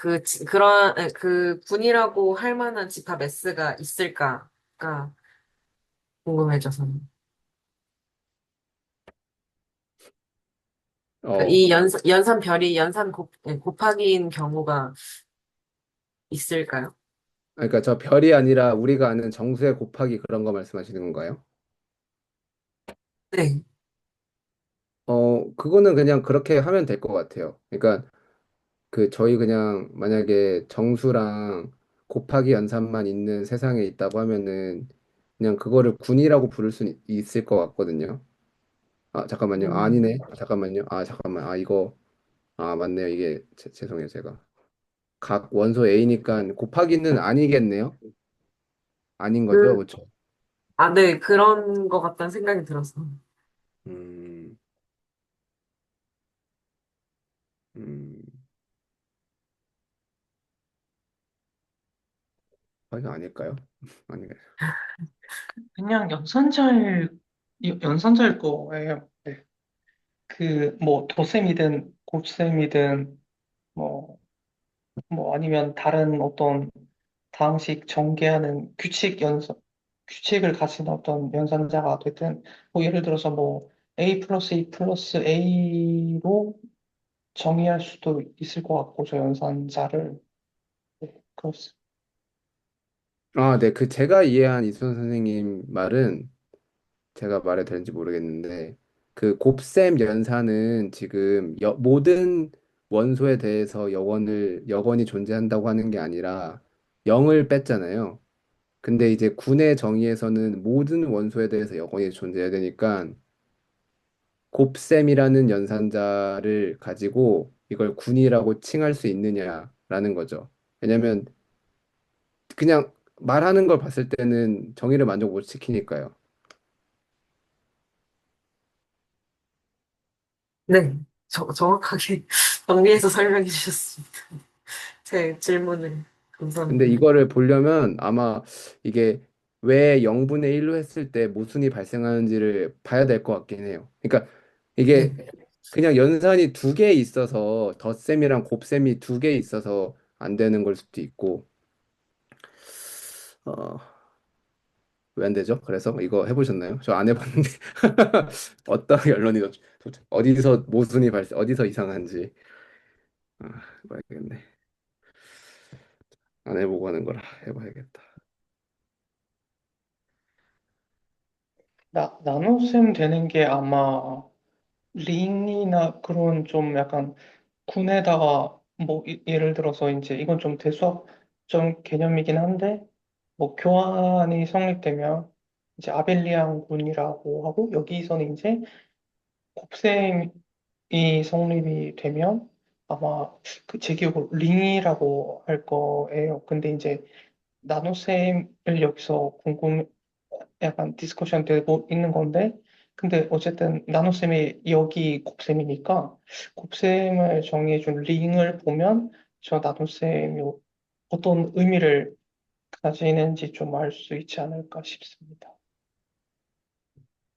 그 분이라고 할 만한 집합 S가 있을까가 궁금해져서. 그러니까 어, 이 연산 별이 곱하기인 경우가 있을까요? 그러니까 저 별이 아니라 우리가 아는 정수의 곱하기 그런 거 말씀하시는 건가요? 네. 그거는 그냥 그렇게 하면 될 것 같아요. 그러니까 그 저희 그냥 만약에 정수랑 곱하기 연산만 있는 세상에 있다고 하면은 그냥 그거를 군이라고 부를 수 있을 것 같거든요. 아, 잠깐만요. 아, 음, 아니네. 아, 잠깐만요. 아, 잠깐만. 아, 이거 맞네요. 이게 죄송해요. 제가 각 원소 A니까 곱하기는 아니겠네요. 아닌 거죠, 그, 그렇죠? 네, 그런 것 같다는 생각이 들었어. 음, 음, 곱하기 아닐까요? 아니, 그냥 연산자일 거예요. 네. 그, 뭐, 도셈이든 곱셈이든, 뭐, 뭐, 아니면 다른 어떤 다항식 전개하는 규칙을 가진 어떤 연산자가 되든, 뭐, 예를 들어서 뭐, A 플러스 E 플러스 A로 정의할 수도 있을 것 같고, 저 연산자를. 네, 그렇습니다. 네, 그 제가 이해한 이순 선생님 말은 제가 말해도 되는지 모르겠는데 그 곱셈 연산은 지금 모든 원소에 대해서 여건이 존재한다고 하는 게 아니라 0을 뺐잖아요. 근데 이제 군의 정의에서는 모든 원소에 대해서 여건이 존재해야 되니까 곱셈이라는 연산자를 가지고 이걸 군이라고 칭할 수 있느냐라는 거죠. 왜냐면 그냥 말하는 걸 봤을 때는 정의를 만족 못 시키니까요. 네, 정확하게 정리해서 설명해 주셨습니다. 제 질문을. 근데 감사합니다. 이거를 보려면 아마 이게 왜 0분의 1로 했을 때 모순이 발생하는지를 봐야 될 것 같긴 해요. 그러니까 네. 이게 그냥 연산이 두 개 있어서 덧셈이랑 곱셈이 두 개 있어서 안 되는 걸 수도 있고 어, 왜 안 되죠? 그래서 이거 해보셨나요? 저 안 해봤는데 어떤 결론이 어디서 어디서 이상한지 봐야겠네. 안 해보고 하는 거라 해봐야겠다. 나눗셈 되는 게 아마 링이나 그런 좀 약간 군에다가 뭐 예를 들어서 이제 이건 좀 대수학적 개념이긴 한데 뭐 교환이 성립되면 이제 아벨리안 군이라고 하고 여기서는 이제 곱셈이 성립이 되면 아마 그 제 기억으로 링이라고 할 거예요. 근데 이제 나눗셈을 여기서 약간 디스커션 되고 있는 건데, 근데 어쨌든 나눗셈이 여기 곱셈이니까 곱셈을 정의해준 링을 보면 저 나눗셈이 어떤 의미를 가지는지 좀 알 수 있지 않을까 싶습니다.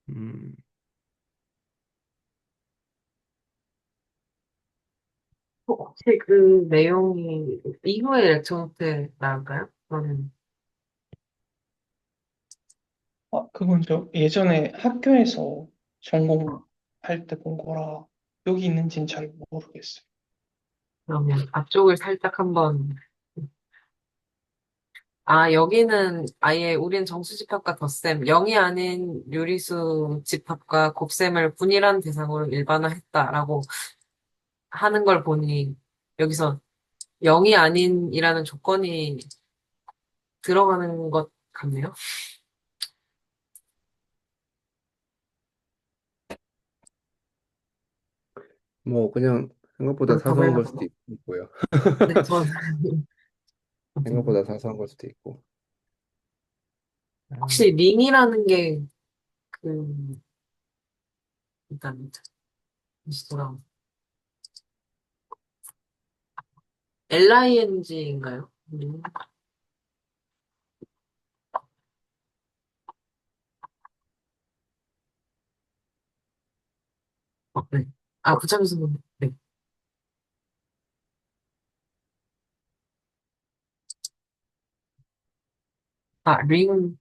음, 혹시 그 내용이 이후에 렉처 노트에 나올까요? 저는, 그건 저 예전에 학교에서 전공할 때 본 거라 여기 있는지는 잘 모르겠어요. 그러면 앞쪽을 살짝 한번, 아, 여기는 아예 우린 정수 집합과 덧셈, 0이 아닌 유리수 집합과 곱셈을 분일한 대상으로 일반화했다라고 하는 걸 보니, 여기서 0이 아닌이라는 조건이 들어가는 것 같네요. 뭐 그냥 생각보다 저는 더 사소한 걸 해놨고. 수도 있고요. 네, 저는. 생각보다 사소한 걸 수도 있고. 혹시 링이라는 게, 그, 일단, 다시 돌아 LING인가요? 네. 아, 부장에서는, 네. 아, 링,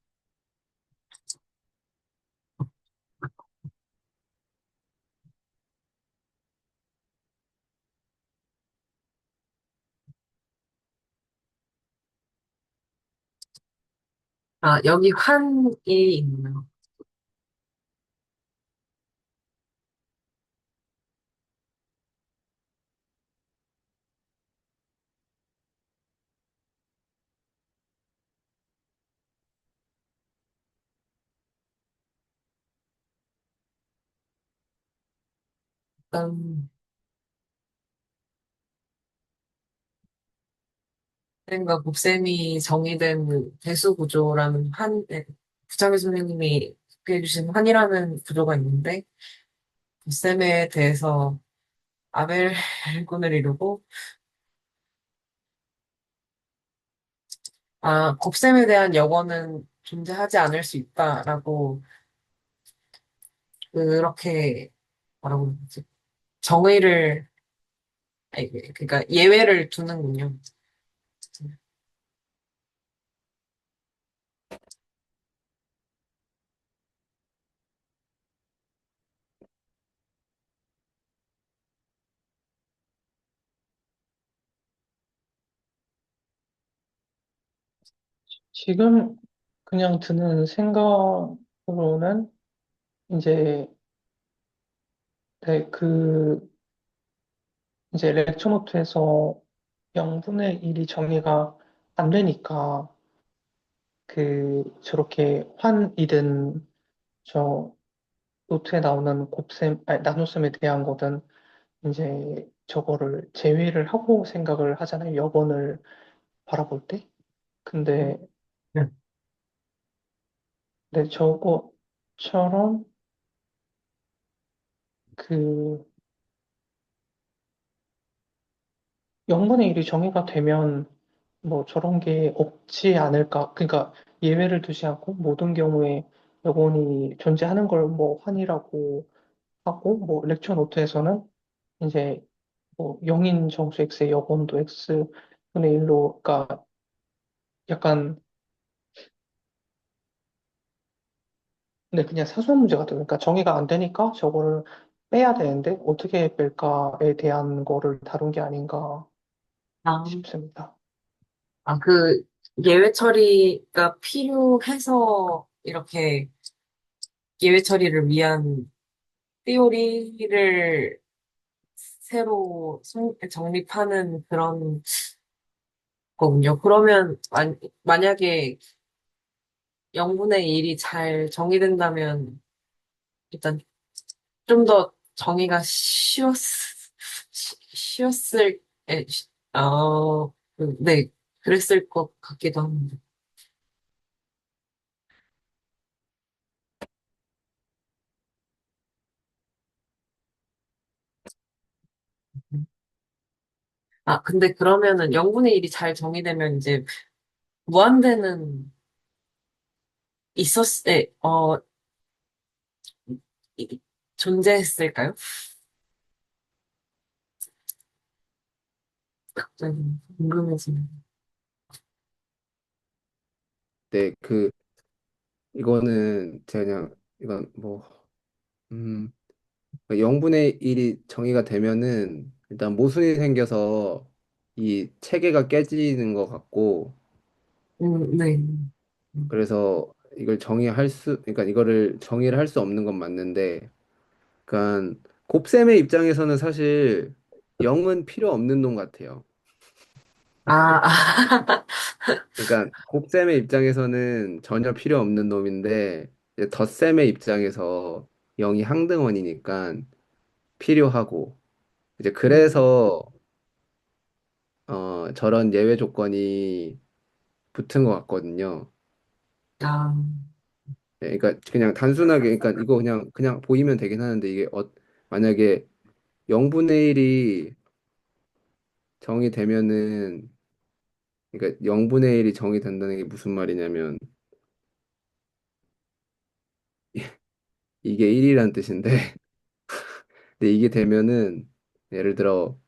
아, 여기 환이 있나요? 일단, 과 곱셈이 정의된 배수 구조라는 네, 부장의 선생님이 소개해 주신 환이라는 구조가 있는데, 곱셈에 대해서 아벨군을 이루고, 아, 곱셈에 대한 역어는 존재하지 않을 수 있다라고, 그렇게, 뭐라고 그러지? 정의를, 아니, 그러니까 예외를 두는군요. 지금 그냥 드는 생각으로는 이제 네, 이제 렉처 노트에서 0분의 1이 정의가 안 되니까 저렇게 환이든 저 노트에 나오는 곱셈, 아니, 나눗셈에 대한 거든 이제 저거를 제외를 하고 생각을 하잖아요. 여번을 바라볼 때. 근데 네. 저거처럼 그 0분의 1이 정의가 되면 뭐 저런 게 없지 않을까. 그러니까 예외를 두지 않고 모든 경우에 여건이 존재하는 걸 뭐 환이라고 하고 뭐 렉처 노트에서는 이제 뭐 영인 정수 x의 여건도 x분의 1로 그러니까 약간 근데 그냥 사소한 문제 같아요. 그러니까 정의가 안 되니까 저거를 빼야 되는데 어떻게 뺄까에 대한 거를 다룬 게 아닌가 아, 싶습니다. 아, 그, 예외 처리가 필요해서 이렇게 예외 처리를 위한 티오리를 새로 정립하는 그런 거군요. 그러면, 만약에 0분의 1이 잘 정의된다면, 일단 좀 더 정의가 쉬웠을, 네, 그랬을 것 같기도 합니다. 아, 근데 그러면은 0분의 1이 잘 정의되면 이제 무한대는 이- 존재했을까요? 갑자기 궁금해지네. 네, 이거는 제가 그냥 이건 뭐 0분의 1이 정의가 되면은 일단 모순이 생겨서 이 체계가 깨지는 것 같고, 네. 그래서 이걸 그러니까 이거를 정의를 할 수 없는 건 맞는데, 그러니까 곱셈의 입장에서는 사실 0은 필요 없는 놈 같아요. 아, 그러니까 곱셈의 입장에서는 전혀 필요 없는 놈인데, 이제 덧셈의 입장에서 0이 항등원이니까 필요하고, 이제 음, 그래서 저런 예외 조건이 붙은 것 같거든요. 아, 네, 그러니까 그냥 단순하게 그러니까 이거 그냥 보이면 되긴 하는데 이게 만약에 0분의 1이 정의되면은 그러니까 0분의 1이 정의된다는 게 무슨 말이냐면 이게 1이란 뜻인데 근데 이게 되면은 예를 들어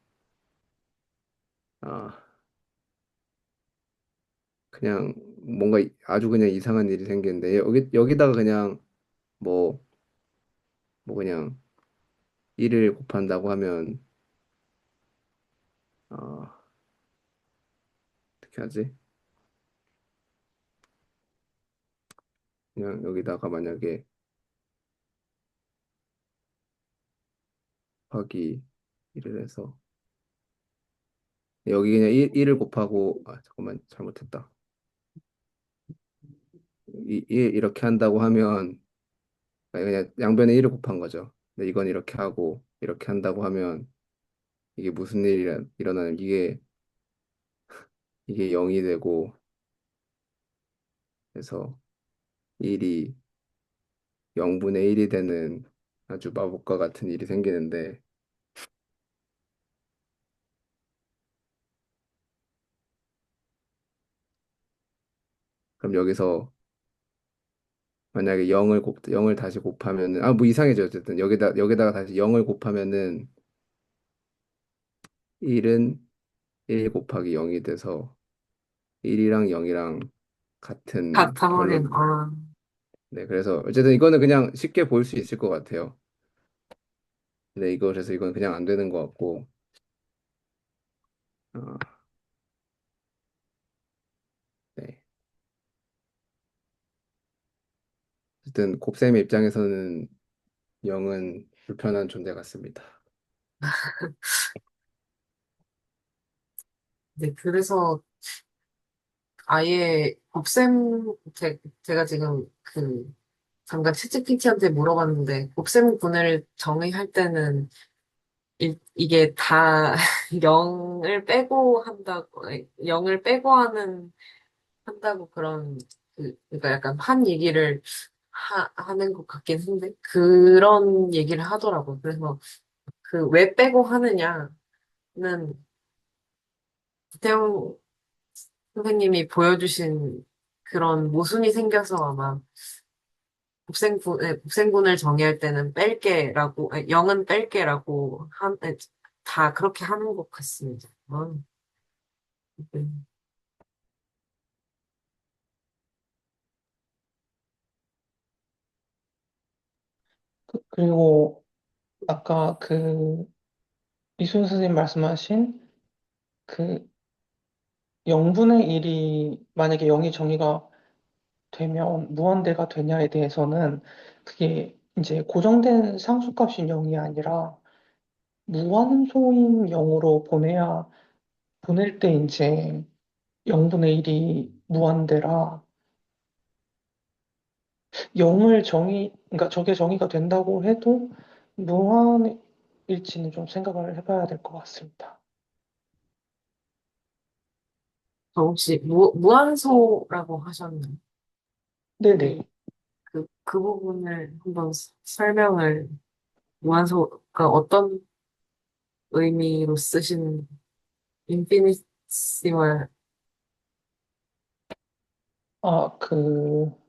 아 그냥 뭔가 아주 그냥 이상한 일이 생기는데 여기다가 그냥 뭐 그냥 1을 곱한다고 하면 아 어떻게 하지? 그냥 여기다가 만약에 곱하기 1을 해서 여기 그냥 1을 곱하고 잠깐만 잘못했다. 이렇게 한다고 하면 아니, 그냥 양변에 1을 곱한 거죠. 근데 이건 이렇게 하고 이렇게 한다고 하면 이게 무슨 일이 일어나냐면 이게 0이 되고 그래서 1이 0분의 1이 되는 아주 마법과 같은 일이 생기는데 그럼 여기서 만약에 0을 다시 곱하면은 뭐 이상해져 어쨌든 여기다가 다시 0을 곱하면은 1은 1 곱하기 0이 돼서 1이랑 0이랑 같은 결론이 같아버린, 아, 네, 그래서 어쨌든 이거는 그냥 쉽게 볼 수 있을 것 같아요. 근데 그래서 이건 그냥 안 되는 것 같고, 어, 네. 어쨌든 곱셈의 입장에서는 0은 불편한 존재 같습니다. 네, 그래서 아예 제가 지금 잠깐 챗GPT한테 물어봤는데, 곱셈군을 정의할 때는 이게 다 0을 빼고 한다고, 0을 빼고 한다고 그러니까 약간 한 얘기를 하는 것 같긴 한데, 그런 얘기를 하더라고요. 그래서 왜 빼고 하느냐는 태용 선생님이 보여주신 그런 모순이 생겨서 아마 곱셈군을 정의할 때는 뺄게라고, 0은 뺄게라고 다 그렇게 하는 것 같습니다. 네. 그리고 아까 그 이순 선생님 말씀하신 그 0분의 1이 만약에 0이 정의가 되면 무한대가 되냐에 대해서는 그게 이제 고정된 상수값인 0이 아니라 무한소인 0으로 보낼 때 이제 0분의 1이 무한대라 그러니까 저게 정의가 된다고 해도 무한일지는 좀 생각을 해봐야 될 것 같습니다. 저 혹시 무한소라고 하셨나요? 네네. 그 부분을 한번 설명을, 무한소가 어떤 의미로 쓰시는, 인피니시멀, 아, 그러니까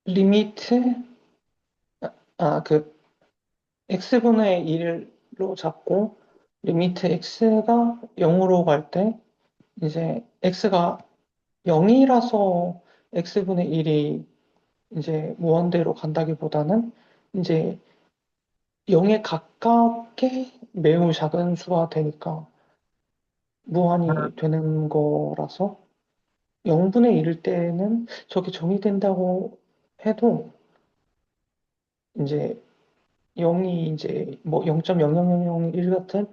리미트, 그 x분의 1로 잡고 리미트 x가 0으로 갈 때 이제 x가 0이라서 x분의 1이 이제 무한대로 간다기보다는 이제 0에 가깝게 매우 작은 수가 되니까 아, 무한이 되는 거라서 0분의 1일 때는 저게 정의된다고 해도 이제 0이 이제 뭐 0.0001 같은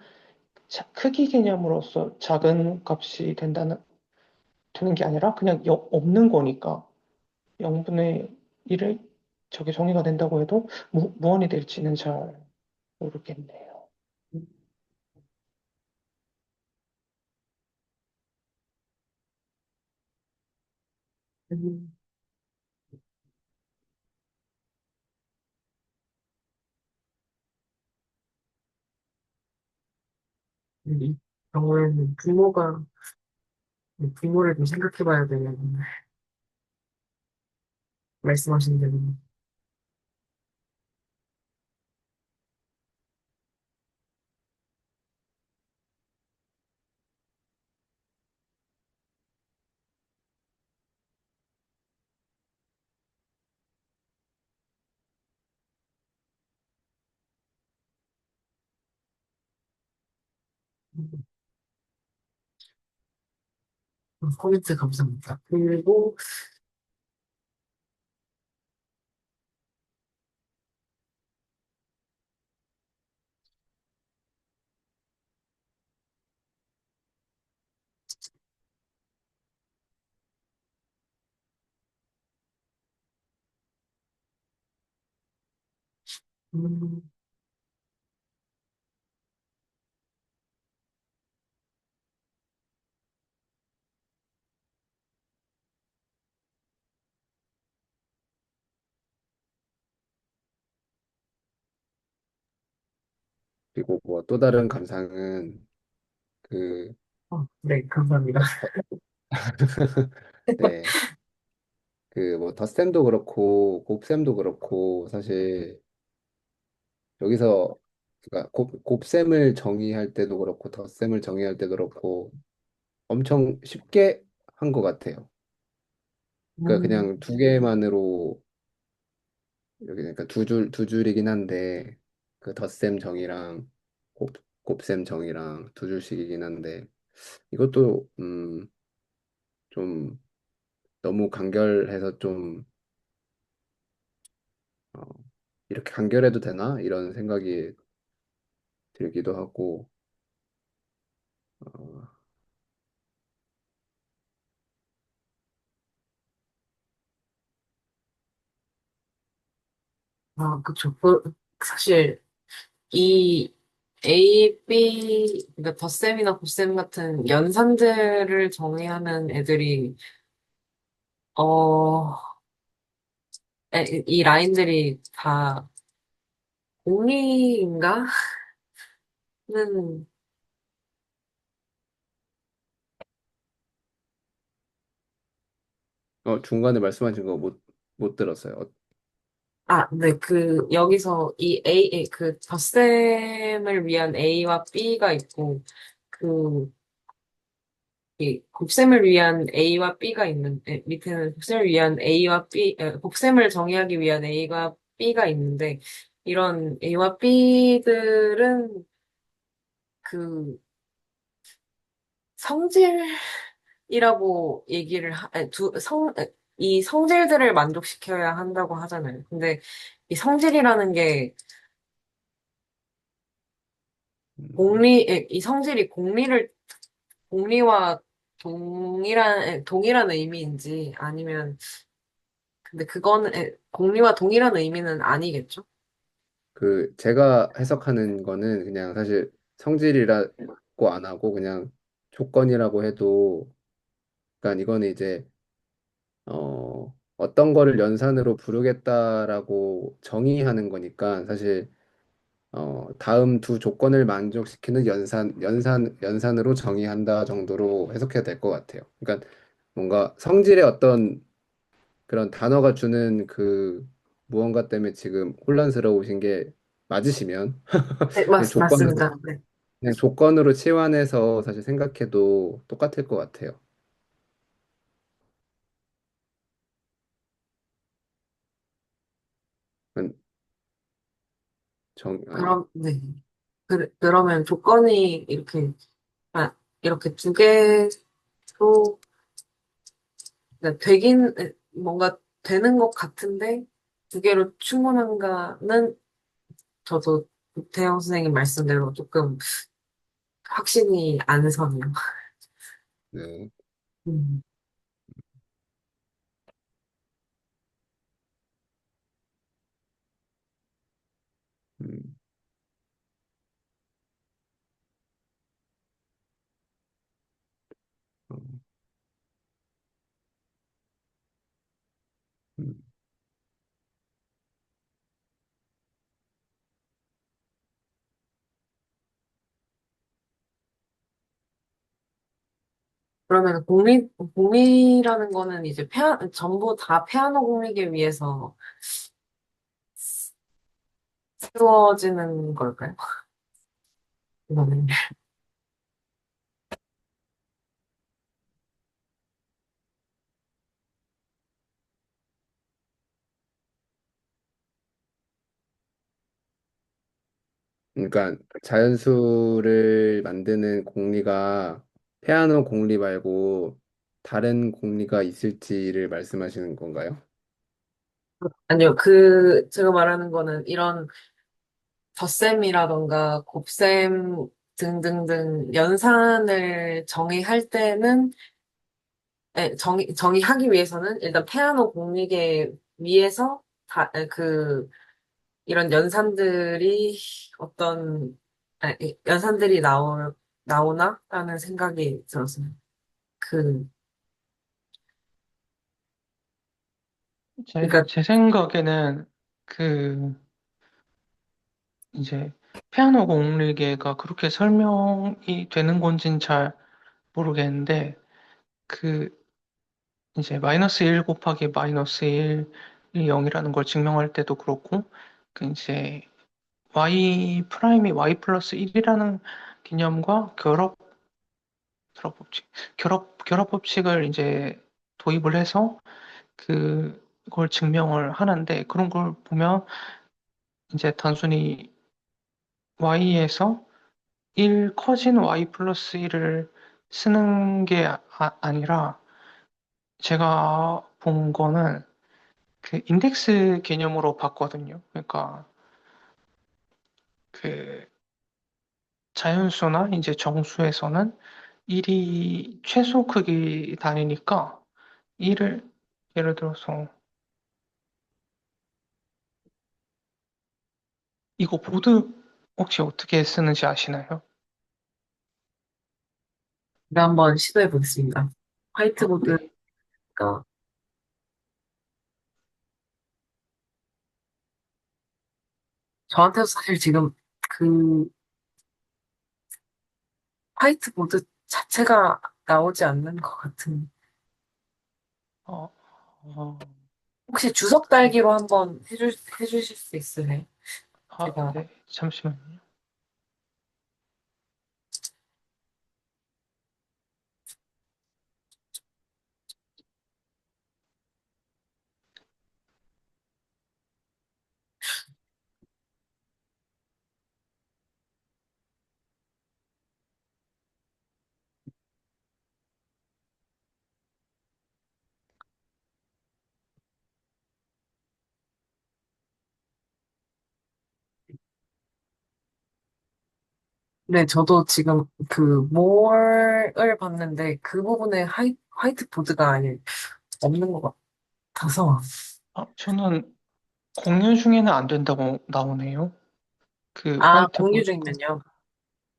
크기 개념으로서 작은 값이 되는 게 아니라 그냥 없는 거니까 0분의 1을 저게 정의가 된다고 해도 무한이 될지는 잘 모르겠네요. 음, 이 경우에는 규모를 좀 생각해 봐야 되는 말씀하신 대로. 코멘트 감사합니다. 그리고, 음, 그리고 뭐 또 다른 감상은 그, 네, 감사합니다. 네, 그 뭐 덧셈도 그렇고 곱셈도 그렇고 사실 여기서 그러니까 곱셈을 정의할 때도 그렇고 덧셈을 정의할 때도 그렇고 엄청 쉽게 한 것 같아요. 그러니까 음, 그냥 두 개만으로 여기 그러니까 두 줄이긴 한데 그 덧셈 정의랑 곱, 곱셈 정의랑 두 줄씩이긴 한데 이것도 좀 너무 간결해서 좀 어, 이렇게 간결해도 되나 이런 생각이 들기도 하고 어, 그쵸. 사실, 이 그러니까 덧셈이나 곱셈 같은 연산들을 정의하는 애들이, 어, 이 라인들이 다 공리인가? 는, 중간에 말씀하신 거 못 들었어요. 네, 여기서 덧셈을 위한 A와 B가 있고, 그, 이 곱셈을 위한 A와 B가 밑에는 곱셈을 위한 곱셈을 정의하기 위한 A가 B가 있는데, 이런 A와 B들은 그 성질이라고 얘기를, 이 성질들을 만족시켜야 한다고 하잖아요. 근데 이 성질이라는 게 음, 이 성질이 공리와 동일한 의미인지 아니면, 근데 공리와 동일한 의미는 아니겠죠? 그 제가 해석하는 거는 그냥 사실 성질이라고 안 하고 그냥 조건이라고 해도 그러니까 이거는 이제 어떤 거를 연산으로 부르겠다라고 정의하는 거니까 사실 다음 두 조건을 만족시키는 연산으로 정의한다 정도로 해석해야 될 것 같아요. 그러니까 뭔가 성질의 어떤 그런 단어가 주는 그 무언가 때문에 지금 혼란스러우신 게 맞으시면 네, 그냥 맞습니다. 네. 그냥 조건으로 치환해서 사실 생각해도 똑같을 것 같아요. 은- 아니, 그럼, 네. 그러면 조건이 이렇게 두 개로, 네, 뭔가 되는 것 같은데, 두 개로 충분한가는 저도 대형 선생님 말씀대로 조금 확신이 안 서네요. 네. 음. 음, 어, 음. 그러면 공리라는 거는 이제 전부 다 피아노 공리기 위해서 세워지는 걸까요? 이거는. 그러니까 자연수를 만드는 공리가 피아노 공리 말고 다른 공리가 있을지를 말씀하시는 건가요? 아니요, 제가 말하는 거는 이런 덧셈이라던가 곱셈 등등등 연산을 정의할 때는, 정의하기 위해서는 일단 피아노 공리계 위에서 이런 연산들이 어떤, 연산들이 나오나라는 생각이 들었어요. 그, 그러니까, 제 생각에는 그 이제 피아노 공리계가 그렇게 설명이 되는 건진 잘 모르겠는데 그 이제 마이너스 1 곱하기 마이너스 1이 0이라는 걸 증명할 때도 그렇고 그 이제 y 프라임이 y 플러스 1이라는 개념과 결합 법칙을 이제 도입을 해서 그걸 증명을 하는데 그런 걸 보면 이제 단순히 y에서 1 커진 y 플러스 1을 쓰는 게 아니라 제가 본 거는 그 인덱스 개념으로 봤거든요. 그러니까 그 자연수나 이제 정수에서는 1이 최소 크기 단위니까 1을 예를 들어서 이거 보드 혹시 어떻게 쓰는지 아시나요? 제가 한번 시도해 보겠습니다. 아, 화이트보드가, 네. 저한테도 사실 지금 그 화이트보드 자체가 나오지 않는 것 같은. 어, 어, 혹시 주석 달기로 한번 해주실 수 있으세요? 제가, 네. 잠시만요. 네, 저도 지금 그 몰을 봤는데 그 부분에 화이트보드가 아예 없는 것 같아서. 저는 공유 중에는 안 된다고 나오네요. 그 아, 공유 화이트보드가. 중이면요.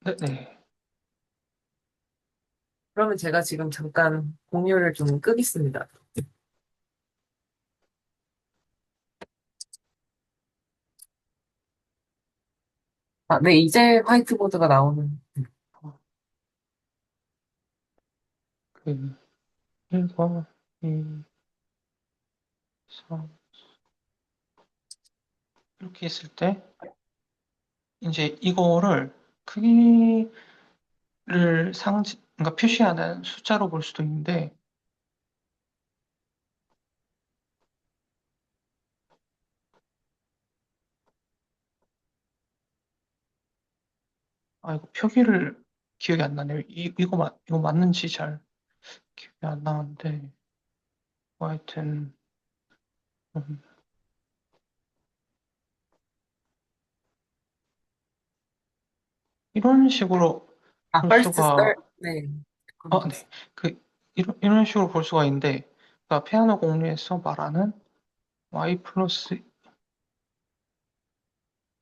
네, 네. 그러면 제가 지금 잠깐 공유를 좀 끄겠습니다. 아, 네, 이제 화이트보드가 나오는. 어, 그 1번, 2, 3 이렇게 했을 때 이제 이거를 크기를 그러니까 표시하는 숫자로 볼 수도 있는데 아, 이거 표기를 기억이 안 나네요. 이거 맞는지 잘 기억이 안 나는데, 뭐 하여튼, 음, 이런 식으로 아, 볼 first 수가, 썰? 네. 네. 이런 식으로 볼 수가 있는데, 그러니까 피아노 공리에서 말하는 y 플러스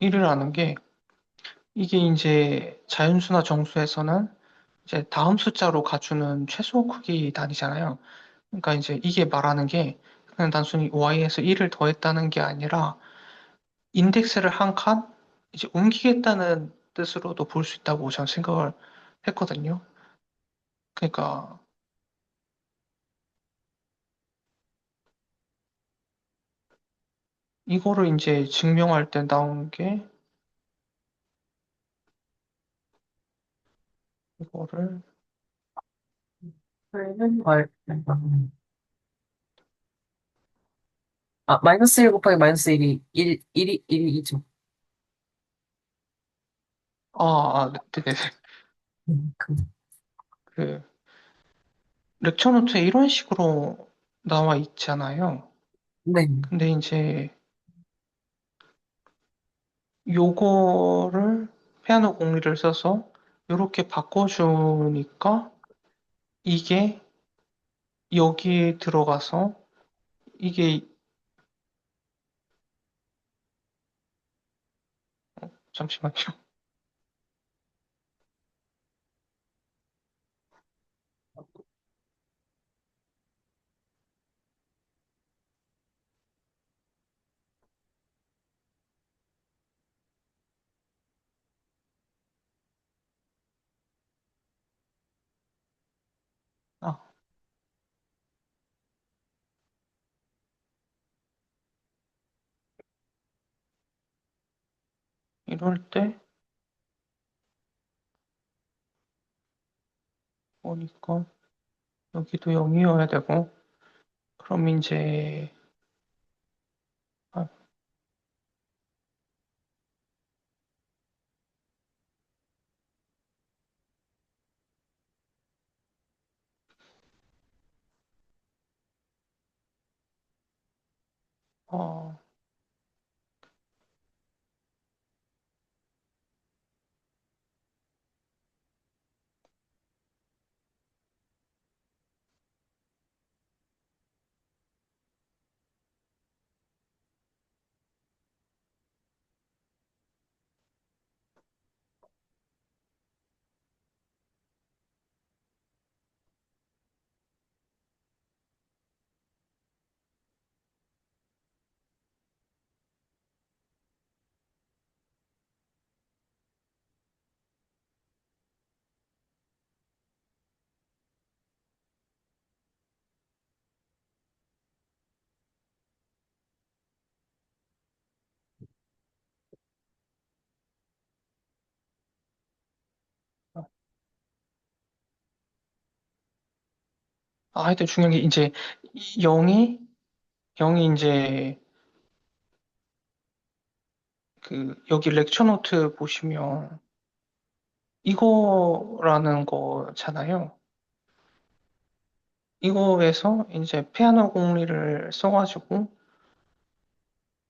1이라는 게, 이게 이제 자연수나 정수에서는 이제 다음 숫자로 가주는 최소 크기 단위잖아요. 그러니까 이제 이게 말하는 게 그냥 단순히 y에서 1을 더했다는 게 아니라 인덱스를 한 칸 이제 옮기겠다는 뜻으로도 볼 수 있다고 저는 생각을 했거든요. 그러니까 이거를 이제 증명할 때 나온 게 이거를 그러면 마이너스 1 곱하기 마이너스 1이 1이 2죠. 네, 네. 음, 그, 그 렉처 노트에 이런 식으로 나와 있잖아요. 네. 근데 이제 요거를 피아노 공리를 써서 요렇게 바꿔주니까 이게 여기에 들어가서 이게 잠시만요. 아, 이럴 때 보니까 여기도 0이어야 되고 그럼 이제 아, 어, 하여튼 중요한 게 이제 0이 0이 이제 그 여기 렉처 노트 보시면 이거라는 거잖아요. 이거에서 이제 피아노 공리를 써가지고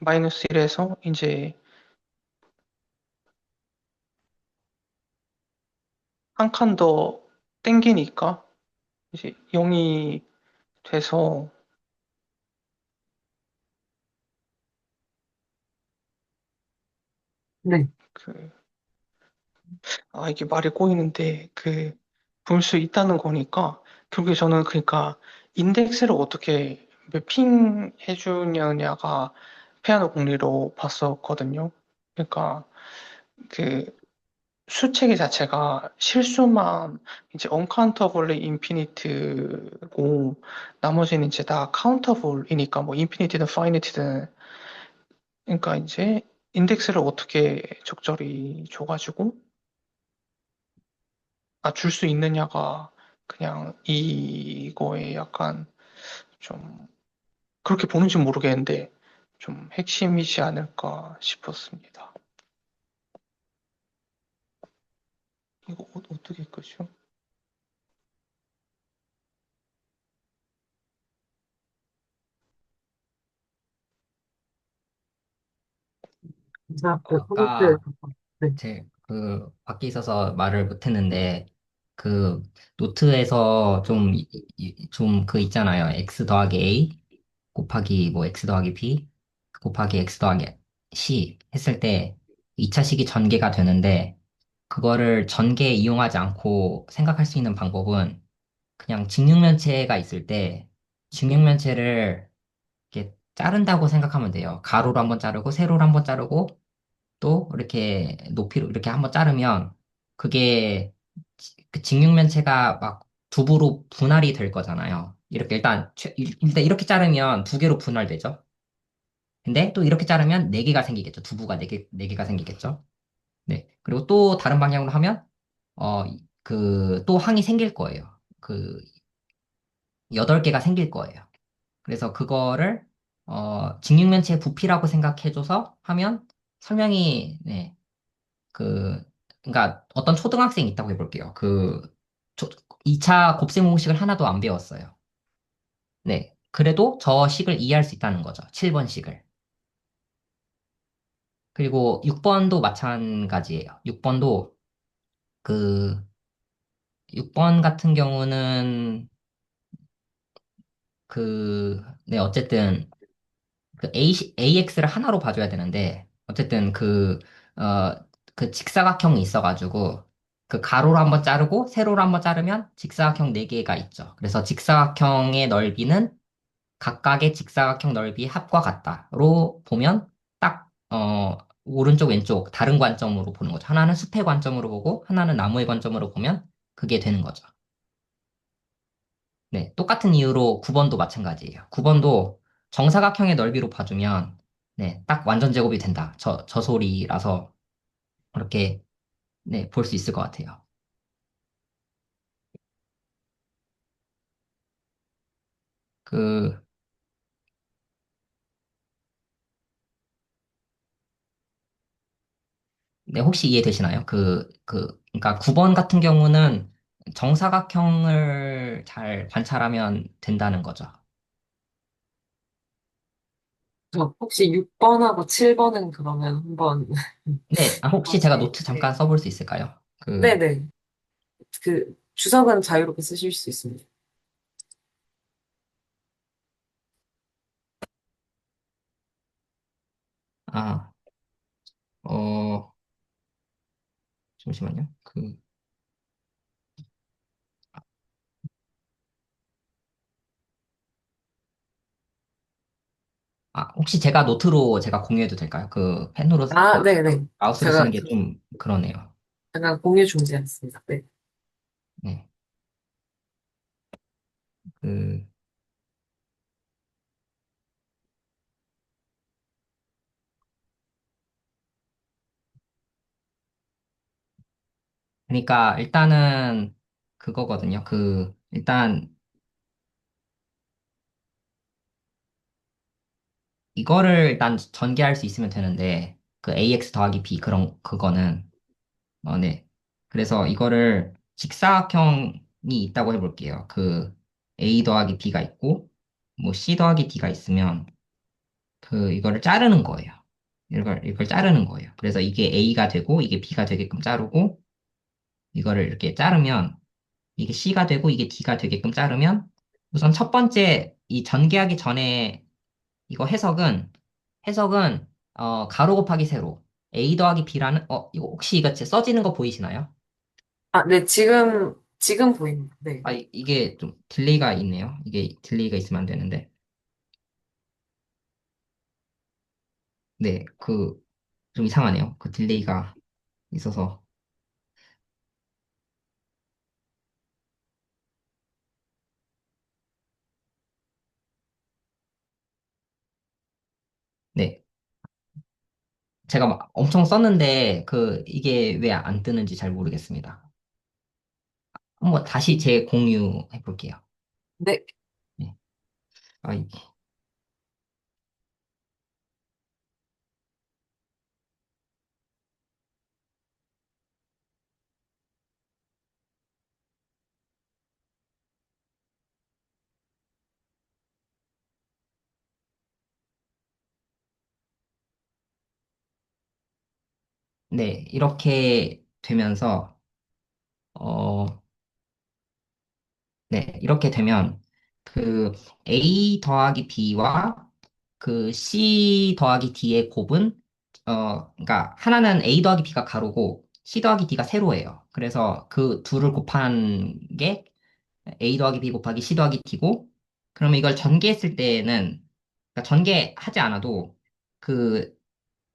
마이너스 1에서 이제 한 칸 더 땡기니까 이제 0이 돼서 네. 그 이게 말이 꼬이는데 볼 수 있다는 거니까 결국에 저는 그러니까 인덱스를 어떻게 매핑해 주느냐가 피아노 공리로 봤었거든요. 그러니까 그 수체계 자체가 실수만 이제 uncountably infinite고 나머지는 이제 다 countable이니까 뭐 infinite든 finite든 그러니까 이제 인덱스를 어떻게 적절히 줘가지고 줄 수 있느냐가 그냥 이거에 약간 좀 그렇게 보는지 모르겠는데 좀 핵심이지 않을까 싶었습니다. 이거 어떻게 끄죠? 자, 그 포인트. 아까 네. 제 그 밖에 있어서 말을 못했는데 그 노트에서 좀 그 있잖아요. x 더하기 a 곱하기 뭐 x 더하기 b 곱하기 x 더하기 c 했을 때 2차 식이 전개가 되는데 그거를 전개 이용하지 않고 생각할 수 있는 방법은 그냥 직육면체가 있을 때 직육면체를 이렇게 자른다고 생각하면 돼요. 가로로 한번 자르고 세로로 한번 자르고 또 이렇게 높이로 이렇게 한번 자르면 그게 그 직육면체가 막 두부로 분할이 될 거잖아요. 이렇게 일단 이렇게 자르면 두 개로 분할되죠. 근데 또 이렇게 자르면 네 개가 생기겠죠. 두부가 네 개가 생기겠죠. 네. 그리고 또 다른 방향으로 하면 또 항이 생길 거예요. 그 여덟 개가 생길 거예요. 그래서 그거를 직육면체의 부피라고 생각해줘서 하면 설명이 네, 그, 그러니까 어떤 초등학생이 있다고 해볼게요. 2차 곱셈 공식을 하나도 안 배웠어요. 네. 그래도 저 식을 이해할 수 있다는 거죠. 7번 식을. 그리고 6번도 마찬가지예요. 그, 6번 같은 경우는 네, 어쨌든 AX를 하나로 봐줘야 되는데, 어쨌든 어, 그 직사각형이 있어가지고, 그 가로로 한번 자르고, 세로로 한번 자르면 직사각형 4개가 있죠. 그래서 직사각형의 넓이는 각각의 직사각형 넓이 합과 같다로 보면, 오른쪽, 왼쪽 다른 관점으로 보는 거죠. 하나는 숲의 관점으로 보고, 하나는 나무의 관점으로 보면 그게 되는 거죠. 네, 똑같은 이유로 9번도 마찬가지예요. 9번도 정사각형의 넓이로 봐주면, 네, 딱 완전 제곱이 된다. 저 소리라서 그렇게, 네, 볼 수 있을 것 같아요. 그, 네, 혹시 이해되시나요? 그러니까 9번 같은 경우는 정사각형을 잘 관찰하면 된다는 거죠. 저 혹시 6번하고 7번은 그러면 한번 네, 혹시 제가 다시, 노트 네. 잠깐 써볼 수 있을까요? 네네. 그 주석은 자유롭게 쓰실 수 있습니다. 아, 어, 잠시만요. 혹시 제가 노트로 제가 공유해도 될까요? 아, 네네. 마우스로 쓰는 제가 게 좀 그러네요. 잠깐 공유 중지하겠습니다. 네. 네. 그, 그러니까 일단은 그거거든요. 일단 이거를 일단 전개할 수 있으면 되는데, AX 더하기 B 그거는, 네. 그래서 이거를 직사각형이 있다고 해볼게요. A 더하기 B가 있고, 뭐 C 더하기 D가 있으면, 이거를 자르는 거예요. 이걸 자르는 거예요. 그래서 이게 A가 되고, 이게 B가 되게끔 자르고, 이거를 이렇게 자르면, 이게 C가 되고 이게 D가 되게끔 자르면 우선 첫 번째 이 전개하기 전에 이거 해석은 가로 곱하기 세로 A 더하기 B라는 이거 혹시 이거 써지는 거 보이시나요? 아, 네. 지금 보입니다. 네. 이게 좀 딜레이가 있네요. 이게 딜레이가 있으면 안 되는데. 네, 좀 이상하네요. 그 딜레이가 있어서. 네. 제가 막 엄청 썼는데 이게 왜 안 뜨는지 잘 모르겠습니다. 한번 다시 공유해 볼게요. 네. 네. 네, 이렇게 되면서, 어, 네, 이렇게 되면, 그 A 더하기 B와 그 C 더하기 D의 곱은, 그러니까 하나는 A 더하기 B가 가로고, C 더하기 D가 세로예요. 그래서 그 둘을 곱한 게 A 더하기 B 곱하기 C 더하기 D고, 그러면 이걸 전개했을 때는, 그러니까 전개하지 않아도, 그,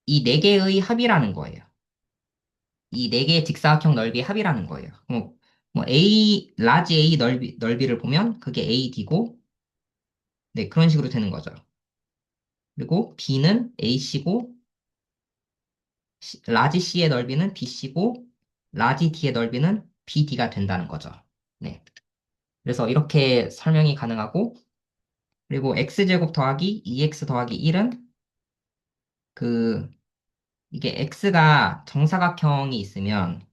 이 네 개의 합이라는 거예요. 이 네 개의 직사각형 넓이의 합이라는 거예요. 뭐 A, 라지 A 넓이를 보면 그게 AD고, 네, 그런 식으로 되는 거죠. 그리고 B는 AC고, 라지 C의 넓이는 BC고, 라지 D의 넓이는 BD가 된다는 거죠. 네. 그래서 이렇게 설명이 가능하고, 그리고 X제곱 더하기 2X 더하기 1은 그, 이게 X가 정사각형이 있으면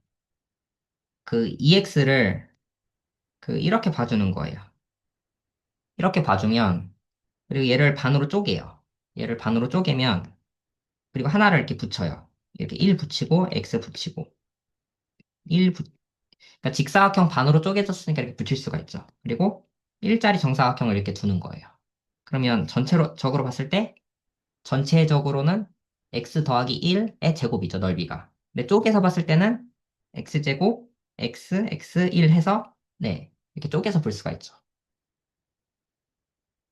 그 2X를 이렇게 봐주는 거예요. 이렇게 봐주면, 그리고 얘를 반으로 쪼개요. 얘를 반으로 쪼개면, 그리고 하나를 이렇게 붙여요. 이렇게 1 붙이고, x 붙이고, 1 붙, 그러니까 직사각형 반으로 쪼개졌으니까 이렇게 붙일 수가 있죠. 그리고 1짜리 정사각형을 이렇게 두는 거예요. 그러면 적으로 봤을 때, 전체적으로는 x 더하기 1의 제곱이죠, 넓이가. 근데 쪼개서 봤을 때는 x제곱, x 1 해서, 네, 이렇게 쪼개서 볼 수가 있죠.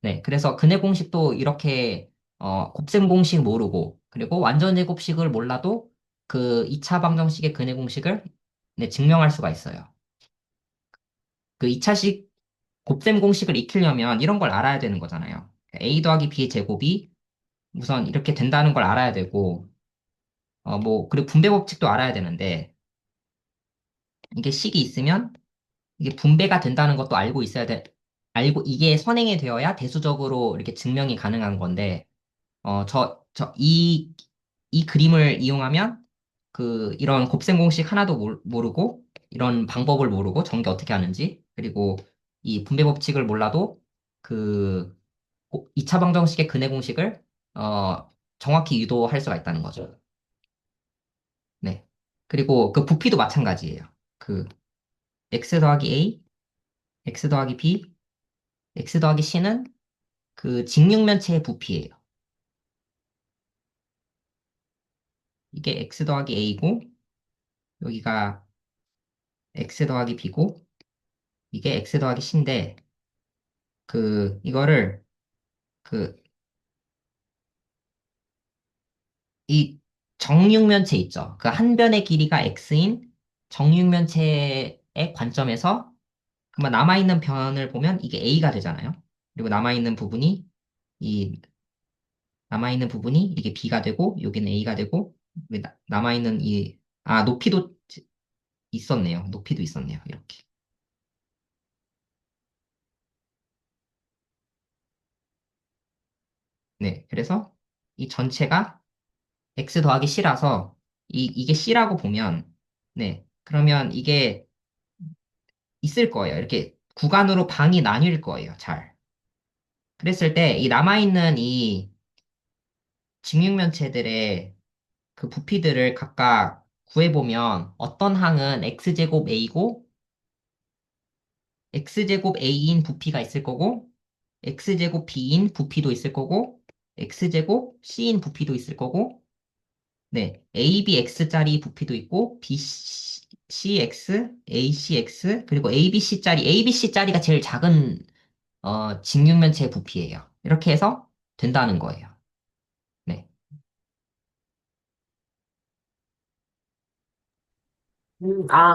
네, 그래서 근해 공식도 이렇게 곱셈 공식 모르고 그리고 완전 제곱식을 몰라도 그 2차 방정식의 근해 공식을 네, 증명할 수가 있어요. 그 2차식 곱셈 공식을 익히려면 이런 걸 알아야 되는 거잖아요. a 더하기 b의 제곱이 우선 이렇게 된다는 걸 알아야 되고 뭐 그리고 분배 법칙도 알아야 되는데 이게 식이 있으면 이게 분배가 된다는 것도 알고 있어야 돼. 알고 이게 선행이 되어야 대수적으로 이렇게 증명이 가능한 건데 이 그림을 이용하면 이런 곱셈 공식 하나도 모르고 이런 방법을 모르고 전개 어떻게 하는지 그리고 이 분배 법칙을 몰라도 그 2차 방정식의 근해 공식을 어, 정확히 유도할 수가 있다는 거죠. 네. 그리고 그 부피도 마찬가지예요. 그 x 더하기 a, x 더하기 b, x 더하기 c는 그 직육면체의 부피예요. 이게 x 더하기 a고 여기가 x 더하기 b고 이게 x 더하기 c인데 이거를 그 이 정육면체 있죠. 그 한 변의 길이가 x인 정육면체의 관점에서 그러면 남아있는 변을 보면 이게 a가 되잖아요. 그리고 이 남아있는 부분이 이게 b가 되고 여기는 a가 되고 남아있는 높이도 있었네요. 높이도 있었네요. 이렇게. 네, 그래서 이 전체가 x 더하기 c라서 이게 c라고 보면 네, 그러면 이게 있을 거예요. 이렇게 구간으로 방이 나뉠 거예요. 잘. 그랬을 때 이 남아있는 이 직육면체들의 그 부피들을 각각 구해보면 어떤 항은 x제곱 a고 x제곱 a인 부피가 있을 거고 x제곱 b인 부피도 있을 거고 x제곱 c인 부피도 있을 거고 네, ABX짜리 부피도 있고, BCX, ACX, 그리고 ABC짜리가 제일 작은, 직육면체의 부피예요. 이렇게 해서 된다는 거예요. 네.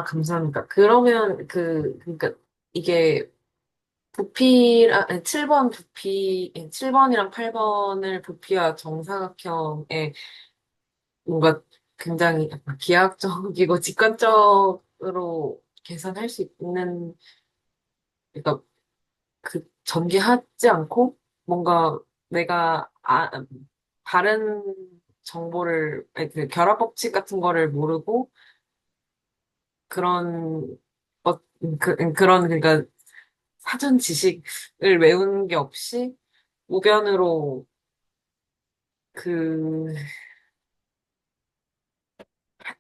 감사합니다. 그러면 그러니까 이게 부피랑, 7번 부피, 7번이랑 8번을 부피와 정사각형에 뭔가 굉장히 약간 기하학적이고 직관적으로 계산할 수 있는, 그러니까 전개하지 않고 뭔가 내가 다른 정보를, 아니, 결합 법칙 같은 거를 모르고 그런, 그러니까 사전 지식을 외우는 게 없이 우변으로 그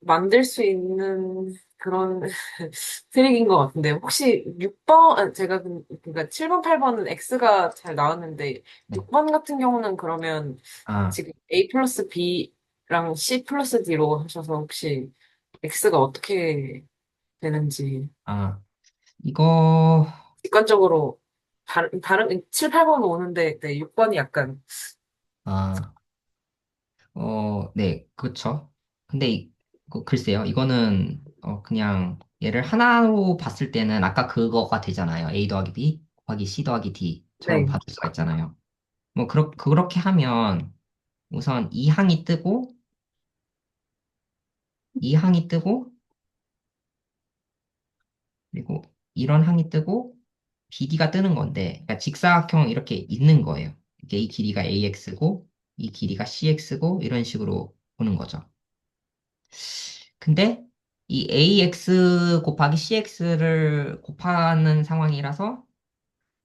만들 수 있는 그런 트릭인 것 같은데, 혹시 6번, 제가 그러니까 7번, 8번은 X가 잘 나왔는데, 네. 6번 같은 경우는 그러면 아, 지금 A 플러스 B랑 C 플러스 D로 하셔서 혹시 X가 어떻게 되는지 아, 이거, 직관적으로 다른 7, 8번은 오는데, 네, 6번이 약간, 아, 네, 그렇죠. 근데, 글쎄요, 이거는, 그냥, 얘를 하나로 봤을 때는 아까 그거가 되잖아요. A 더하기 B 곱하기 C 더하기 D처럼 네. 봐줄 수가 있잖아요. 뭐, 그렇게 하면, 우선 이 항이 뜨고, 그리고 이런 항이 뜨고, BD가 뜨는 건데, 그러니까 직사각형 이렇게 있는 거예요. 이게 이 길이가 AX고, 이 길이가 CX고, 이런 식으로 보는 거죠. 근데 이 AX 곱하기 CX를 곱하는 상황이라서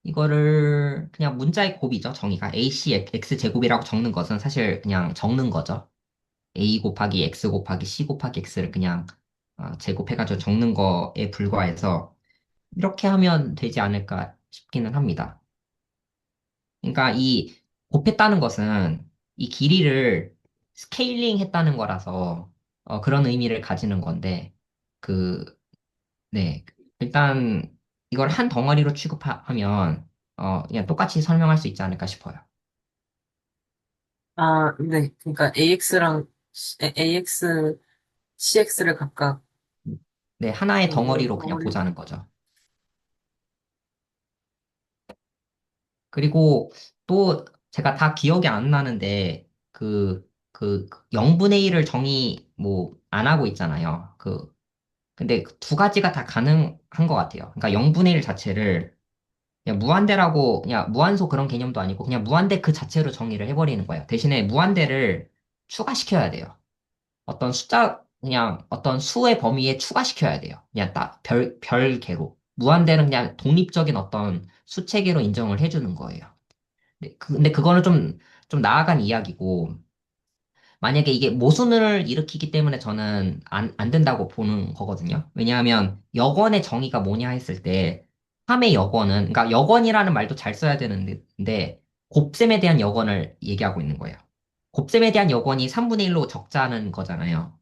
이거를 그냥 문자의 곱이죠. 정의가 AC X 제곱이라고 적는 것은 사실 그냥 적는 거죠. A 곱하기 X 곱하기 C 곱하기 X를 그냥 제곱해가지고 적는 거에 불과해서 이렇게 하면 되지 않을까 싶기는 합니다. 그러니까 이 곱했다는 것은 이 길이를 스케일링 했다는 거라서 그런 의미를 가지는 건데 그 네. 일단 이걸 한 덩어리로 취급하면 그냥 똑같이 설명할 수 있지 않을까 싶어요. 아, 네. 그러니까 AX, CX를 각각 네, 하나의 덩어리로 그냥 덩어리. 보자는 거죠. 그리고 또 제가 다 기억이 안 나는데 그 0분의 1을 정의 뭐 안 하고 있잖아요. 근데 그두 가지가 다 가능한 것 같아요. 그러니까 0분의 1 자체를 그냥 무한대라고 그냥 무한소 그런 개념도 아니고 그냥 무한대 그 자체로 정의를 해버리는 거예요. 대신에 무한대를 추가시켜야 돼요. 그냥 어떤 수의 범위에 추가시켜야 돼요. 그냥 딱 별개로. 무한대는 그냥 독립적인 어떤 수체계로 인정을 해주는 거예요. 근데 그거는 좀 나아간 이야기고, 만약에 이게 모순을 일으키기 때문에 저는 안 된다고 보는 거거든요. 왜냐하면 여건의 정의가 뭐냐 했을 때, 3의 여건은, 그러니까 여건이라는 말도 잘 써야 되는데, 곱셈에 대한 여건을 얘기하고 있는 거예요. 곱셈에 대한 여건이 3분의 1로 적자는 거잖아요.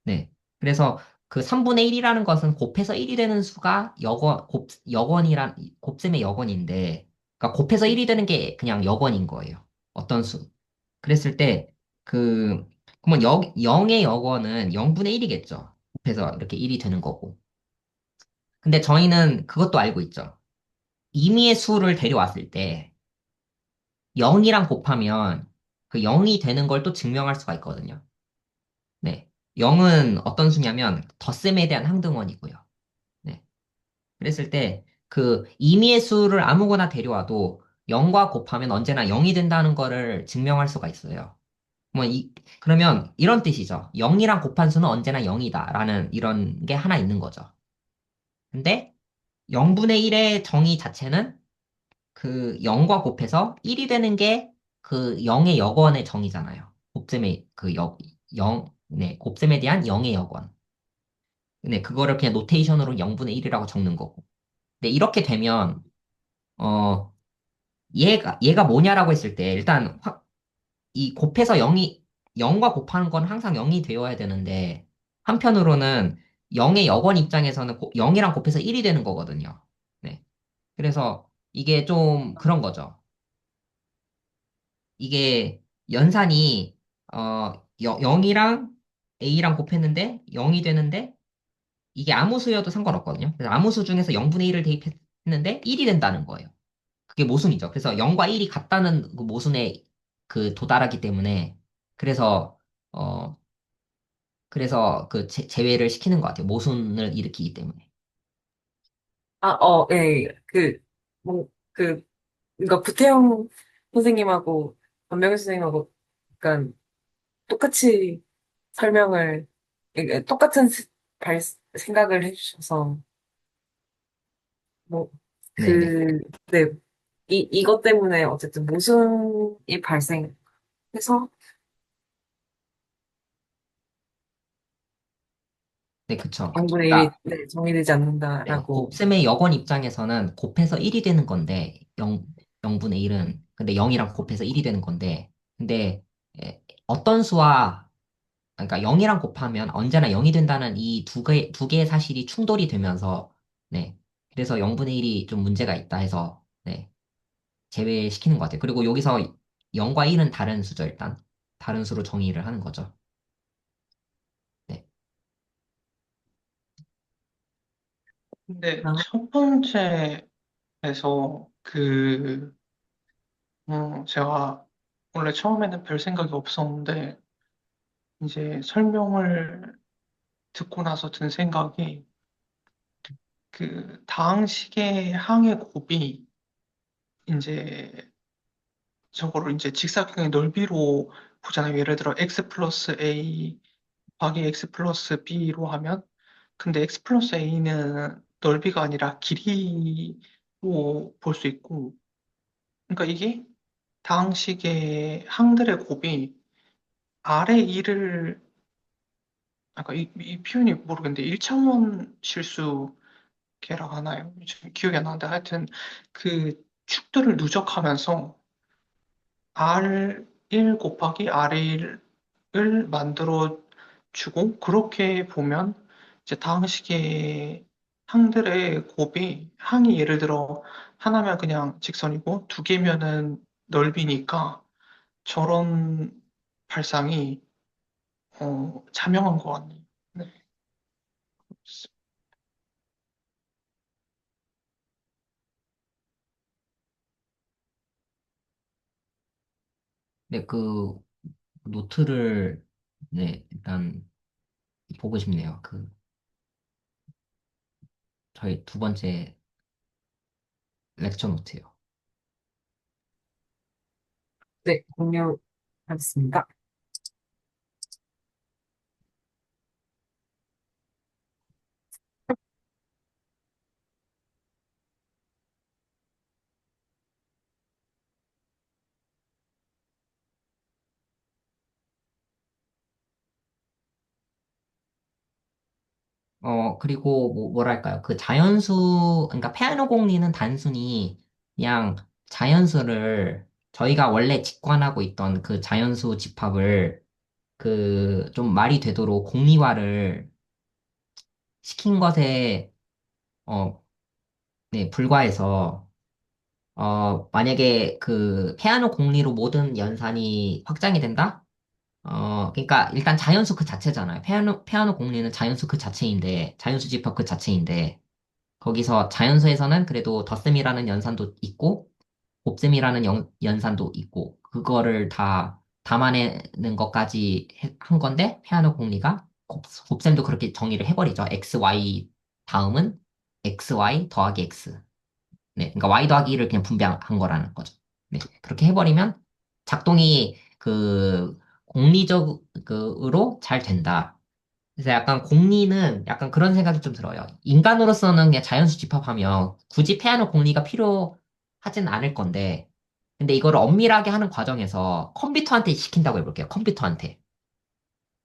네. 그래서 그 3분의 1이라는 것은 곱해서 1이 되는 수가 곱셈의 여건인데, 그러니까 곱해서 1이 되는 게 그냥 여건인 거예요. 어떤 수. 그랬을 때, 그, 그러면 0의 여건은 0분의 1이겠죠. 곱해서 이렇게 1이 되는 거고. 근데 저희는 그것도 알고 있죠. 임의의 수를 데려왔을 때, 0이랑 곱하면 그 0이 되는 걸 또 증명할 수가 있거든요. 네. 0은 어떤 수냐면 덧셈에 대한 항등원이고요. 네. 그랬을 때 그 임의의 수를 아무거나 데려와도 0과 곱하면 언제나 0이 된다는 거를 증명할 수가 있어요. 그러면 이런 뜻이죠. 0이랑 곱한 수는 언제나 0이다라는 이런 게 하나 있는 거죠. 근데 0분의 1의 정의 자체는 그 0과 곱해서 1이 되는 게 그 0의 여건의 정의잖아요. 곱셈의 그 네, 곱셈에 대한 0의 여건. 네, 그거를 그냥 노테이션으로 0분의 1이라고 적는 거고. 근데 이렇게 되면, 어, 얘가 뭐냐라고 했을 때, 일단, 이 곱해서 0과 곱하는 건 항상 0이 되어야 되는데, 한편으로는 0의 여건 입장에서는 0이랑 곱해서 1이 되는 거거든요. 네. 그래서 이게 좀 그런 거죠. 이게 연산이, 0이랑 A랑 곱했는데 0이 되는데, 이게 아무 수여도 상관없거든요. 그래서 아무 수 중에서 0분의 1을 대입했는데 1이 된다는 거예요. 그게 모순이죠. 그래서 0과 1이 같다는 그 모순에 그 도달하기 때문에 그래서 어 그래서 제외를 시키는 것 같아요. 모순을 일으키기 때문에. 예. 뭐, 그러니까 구태영 선생님하고 권명희 선생님하고 약간 똑같이 설명을, 똑같은 생각을 해주셔서, 뭐, 네네. 네. 이것 때문에 어쨌든 모순이 발생해서, 네, 그쵸. 0분의 1이 그러니까 네, 정의되지 네, 않는다라고. 곱셈의 역원 입장에서는 곱해서 1이 되는 건데, 0분의 1은, 근데 0이랑 곱해서 1이 되는 건데, 근데 어떤 수와, 그러니까 0이랑 곱하면 언제나 0이 된다는 이 두 개의 사실이 충돌이 되면서, 네, 그래서 0분의 1이 좀 문제가 있다 해서, 네, 제외시키는 것 같아요. 그리고 여기서 0과 1은 다른 수죠, 일단. 다른 수로 정의를 하는 거죠. 네. 근데 아, 첫 번째에서 제가 원래 처음에는 별 생각이 없었는데, 이제 설명을 듣고 나서 든 생각이, 그 다항식의 항의 곱이 이제 저거를 이제 직사각형의 넓이로 보잖아요. 예를 들어 x 플러스 a 곱하기 x 플러스 b로 하면, 근데 x 플러스 a는 넓이가 아니라 길이로 볼 수 있고, 그러니까 이게 다항식의 항들의 곱이 아래 1을, 아까 이 표현이 모르겠는데 1차원 실수계라고 하나요? 지금 기억이 안 나는데 하여튼 그 축들을 누적하면서 R1 곱하기 R1을 만들어 주고, 그렇게 보면 이제 다항식의 항들의 곱이, 항이 예를 들어 하나면 그냥 직선이고 두 개면은 넓이니까 저런 발상이 자명한 것 같네요. 네. 네, 그 노트를, 네, 일단 보고 싶네요. 저희 두 번째 렉처 노트요. 네, 공유하겠습니다. 그리고 뭐랄까요. 그 자연수, 그러니까 페아노 공리는 단순히 그냥 자연수를 저희가 원래 직관하고 있던 그 자연수 집합을 그 좀 말이 되도록 공리화를 시킨 것에 어, 네, 불과해서 만약에 그 페아노 공리로 모든 연산이 확장이 된다? 그러니까 일단 자연수 그 자체잖아요. 페아노 공리는 자연수 그 자체인데, 자연수 집합 그 자체인데, 거기서 자연수에서는 그래도 덧셈이라는 연산도 있고, 곱셈이라는 연산도 있고, 그거를 다 담아내는 것까지 한 건데, 페아노 공리가 곱셈도 그렇게 정의를 해버리죠. XY 다음은 XY 더하기 X. 네, 그러니까 y 더하기 1을 그냥 분배한 거라는 거죠. 네, 그렇게 해버리면 작동이 그 공리적으로 잘 된다. 그래서 약간 공리는 약간 그런 생각이 좀 들어요. 인간으로서는 그냥 자연수 집합하면 굳이 페아노 공리가 필요하진 않을 건데, 근데 이거를 엄밀하게 하는 과정에서 컴퓨터한테 시킨다고 해볼게요.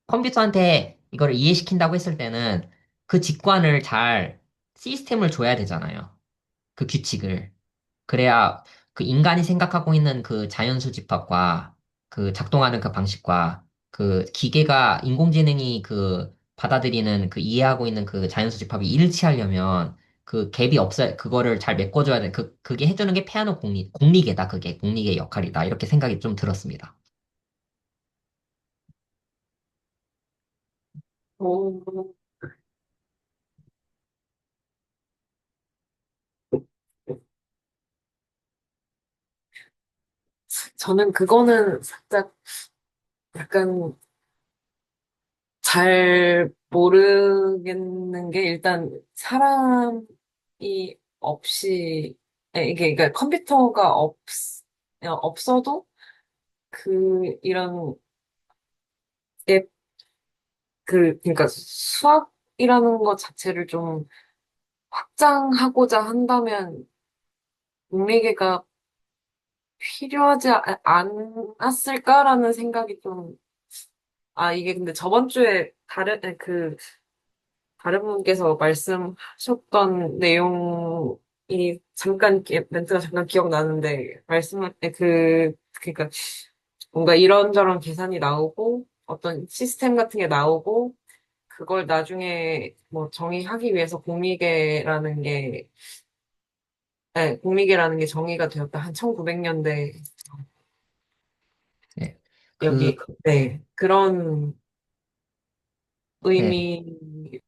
컴퓨터한테 이거를 이해시킨다고 했을 때는 그 직관을 잘 시스템을 줘야 되잖아요. 그 규칙을. 그래야 그 인간이 생각하고 있는 그 자연수 집합과 그 작동하는 그 방식과 그 기계가 인공지능이 그 받아들이는 그 이해하고 있는 그 자연수 집합이 일치하려면 그 갭이 없어 그거를 잘 메꿔줘야 돼. 그게 해주는 게 피아노 공리계다. 그게 공리계 역할이다. 이렇게 생각이 좀 들었습니다. 오, 저는 그거는 살짝 약간 잘 모르겠는 게 일단 사람이 없이 이게 그러니까 컴퓨터가 없어도 이런 앱 그러니까 수학이라는 것 자체를 좀 확장하고자 한다면 공리계가 필요하지 않았을까라는 생각이 좀, 이게 근데 저번 주에 다른, 다른 분께서 말씀하셨던 내용이 잠깐, 멘트가 잠깐 기억나는데, 말씀할 때 그러니까 뭔가 이런저런 계산이 나오고, 어떤 시스템 같은 게 나오고, 그걸 나중에 뭐 정의하기 위해서 공미계라는 게 정의가 되었다. 한 1900년대, 네. 여기, 그, 네, 그런 네, 의미,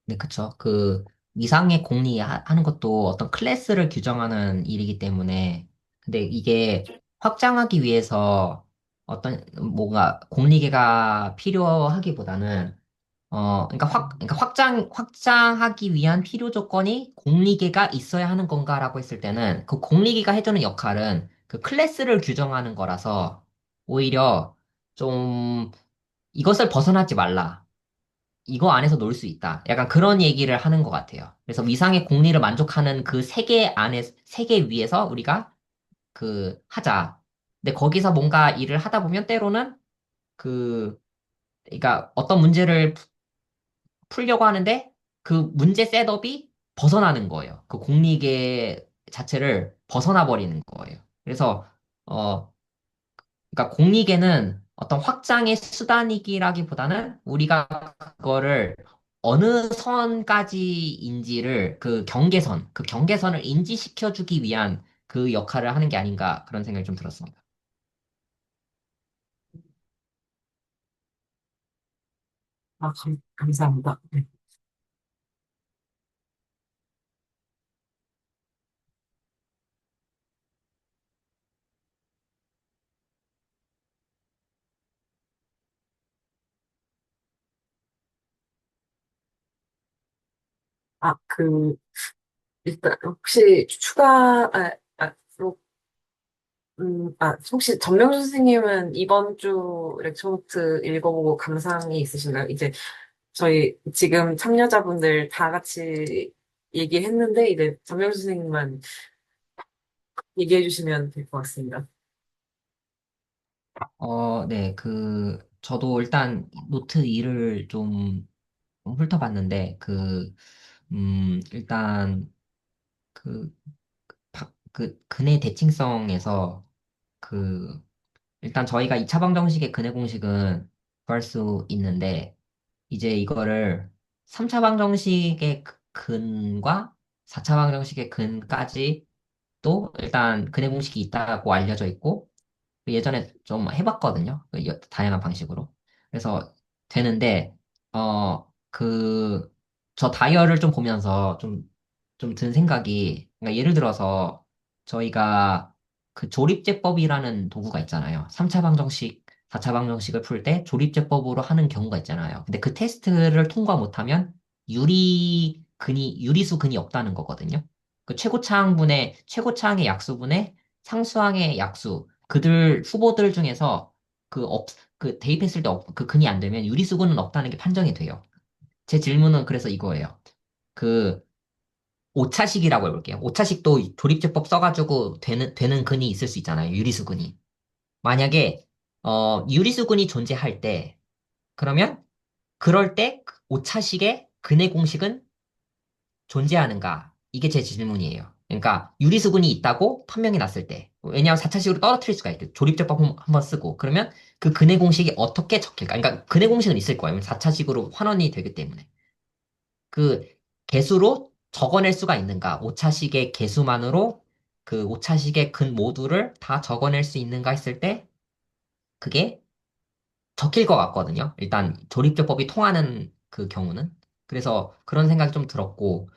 네, 그쵸. 그, 위상의 공리 하는 것도 어떤 클래스를 규정하는 일이기 때문에, 근데 이게 확장하기 위해서 어떤, 뭔가 공리계가 필요하기보다는, 그러니까 확장하기 위한 필요 조건이 공리계가 있어야 하는 건가라고 했을 때는, 그 공리계가 해주는 역할은 그 클래스를 규정하는 거라서, 오히려 좀, 이것을 벗어나지 말라. 이거 안에서 놀 수 있다. 약간 그런 얘기를 하는 것 같아요. 그래서 위상의 공리를 만족하는 그 세계 안에, 세계 위에서 우리가 하자. 근데 거기서 뭔가 일을 하다 보면 때로는 그, 그러니까 어떤 문제를 풀려고 하는데 그 문제 셋업이 벗어나는 거예요. 그 공리계 자체를 벗어나 버리는 거예요. 그래서, 어, 그러니까 공리계는 어떤 확장의 수단이기라기보다는 우리가 그거를 어느 선까지인지를 그 경계선을 인지시켜주기 위한 그 역할을 하는 게 아닌가 그런 생각이 좀 들었습니다. 감사합니다. 네. 아, 일단, 혹시 혹시 전명수 선생님은 이번 주 렉처 노트 읽어보고 감상이 있으신가요? 이제 저희 지금 참여자분들 다 같이 얘기했는데, 이제 전명수 선생님만 얘기해 주시면 될 것 같습니다. 네, 저도 일단 노트 2를 좀 훑어봤는데, 일단, 그, 근의 대칭성에서, 그, 일단 저희가 2차 방정식의 근의 공식은 구할 수 있는데, 이제 이거를 3차 방정식의 근과 4차 방정식의 근까지 또 일단 근의 공식이 있다고 알려져 있고, 예전에 좀 해봤거든요. 다양한 방식으로. 그래서 되는데, 저 다이어를 좀 보면서 좀 든 생각이, 그러니까 예를 들어서 저희가 그 조립제법이라는 도구가 있잖아요. 3차 방정식, 4차 방정식을 풀 때 조립제법으로 하는 경우가 있잖아요. 근데 그 테스트를 통과 못하면 유리수 근이 없다는 거거든요. 그 최고차항의 약수분의 상수항의 약수, 후보들 중에서 대입했을 때 그 근이 안 되면 유리수근은 없다는 게 판정이 돼요. 제 질문은 그래서 이거예요. 그, 오차식이라고 해볼게요. 오차식도 조립제법 써가지고 되는 근이 있을 수 있잖아요. 유리수근이. 만약에, 유리수근이 존재할 때, 그러면, 그럴 때, 오차식의 근의 공식은 존재하는가? 이게 제 질문이에요. 그러니까 유리수분이 있다고 판명이 났을 때, 왜냐하면 4차식으로 떨어뜨릴 수가 있대. 조립제법 한번 쓰고. 그러면 그 근의 공식이 어떻게 적힐까? 그러니까 근의 공식은 있을 거예요. 4차식으로 환원이 되기 때문에. 그 개수로 적어낼 수가 있는가? 5차식의 개수만으로 그 5차식의 근 모두를 다 적어낼 수 있는가 했을 때, 그게 적힐 것 같거든요. 일단 조립제법이 통하는 그 경우는. 그래서 그런 생각이 좀 들었고.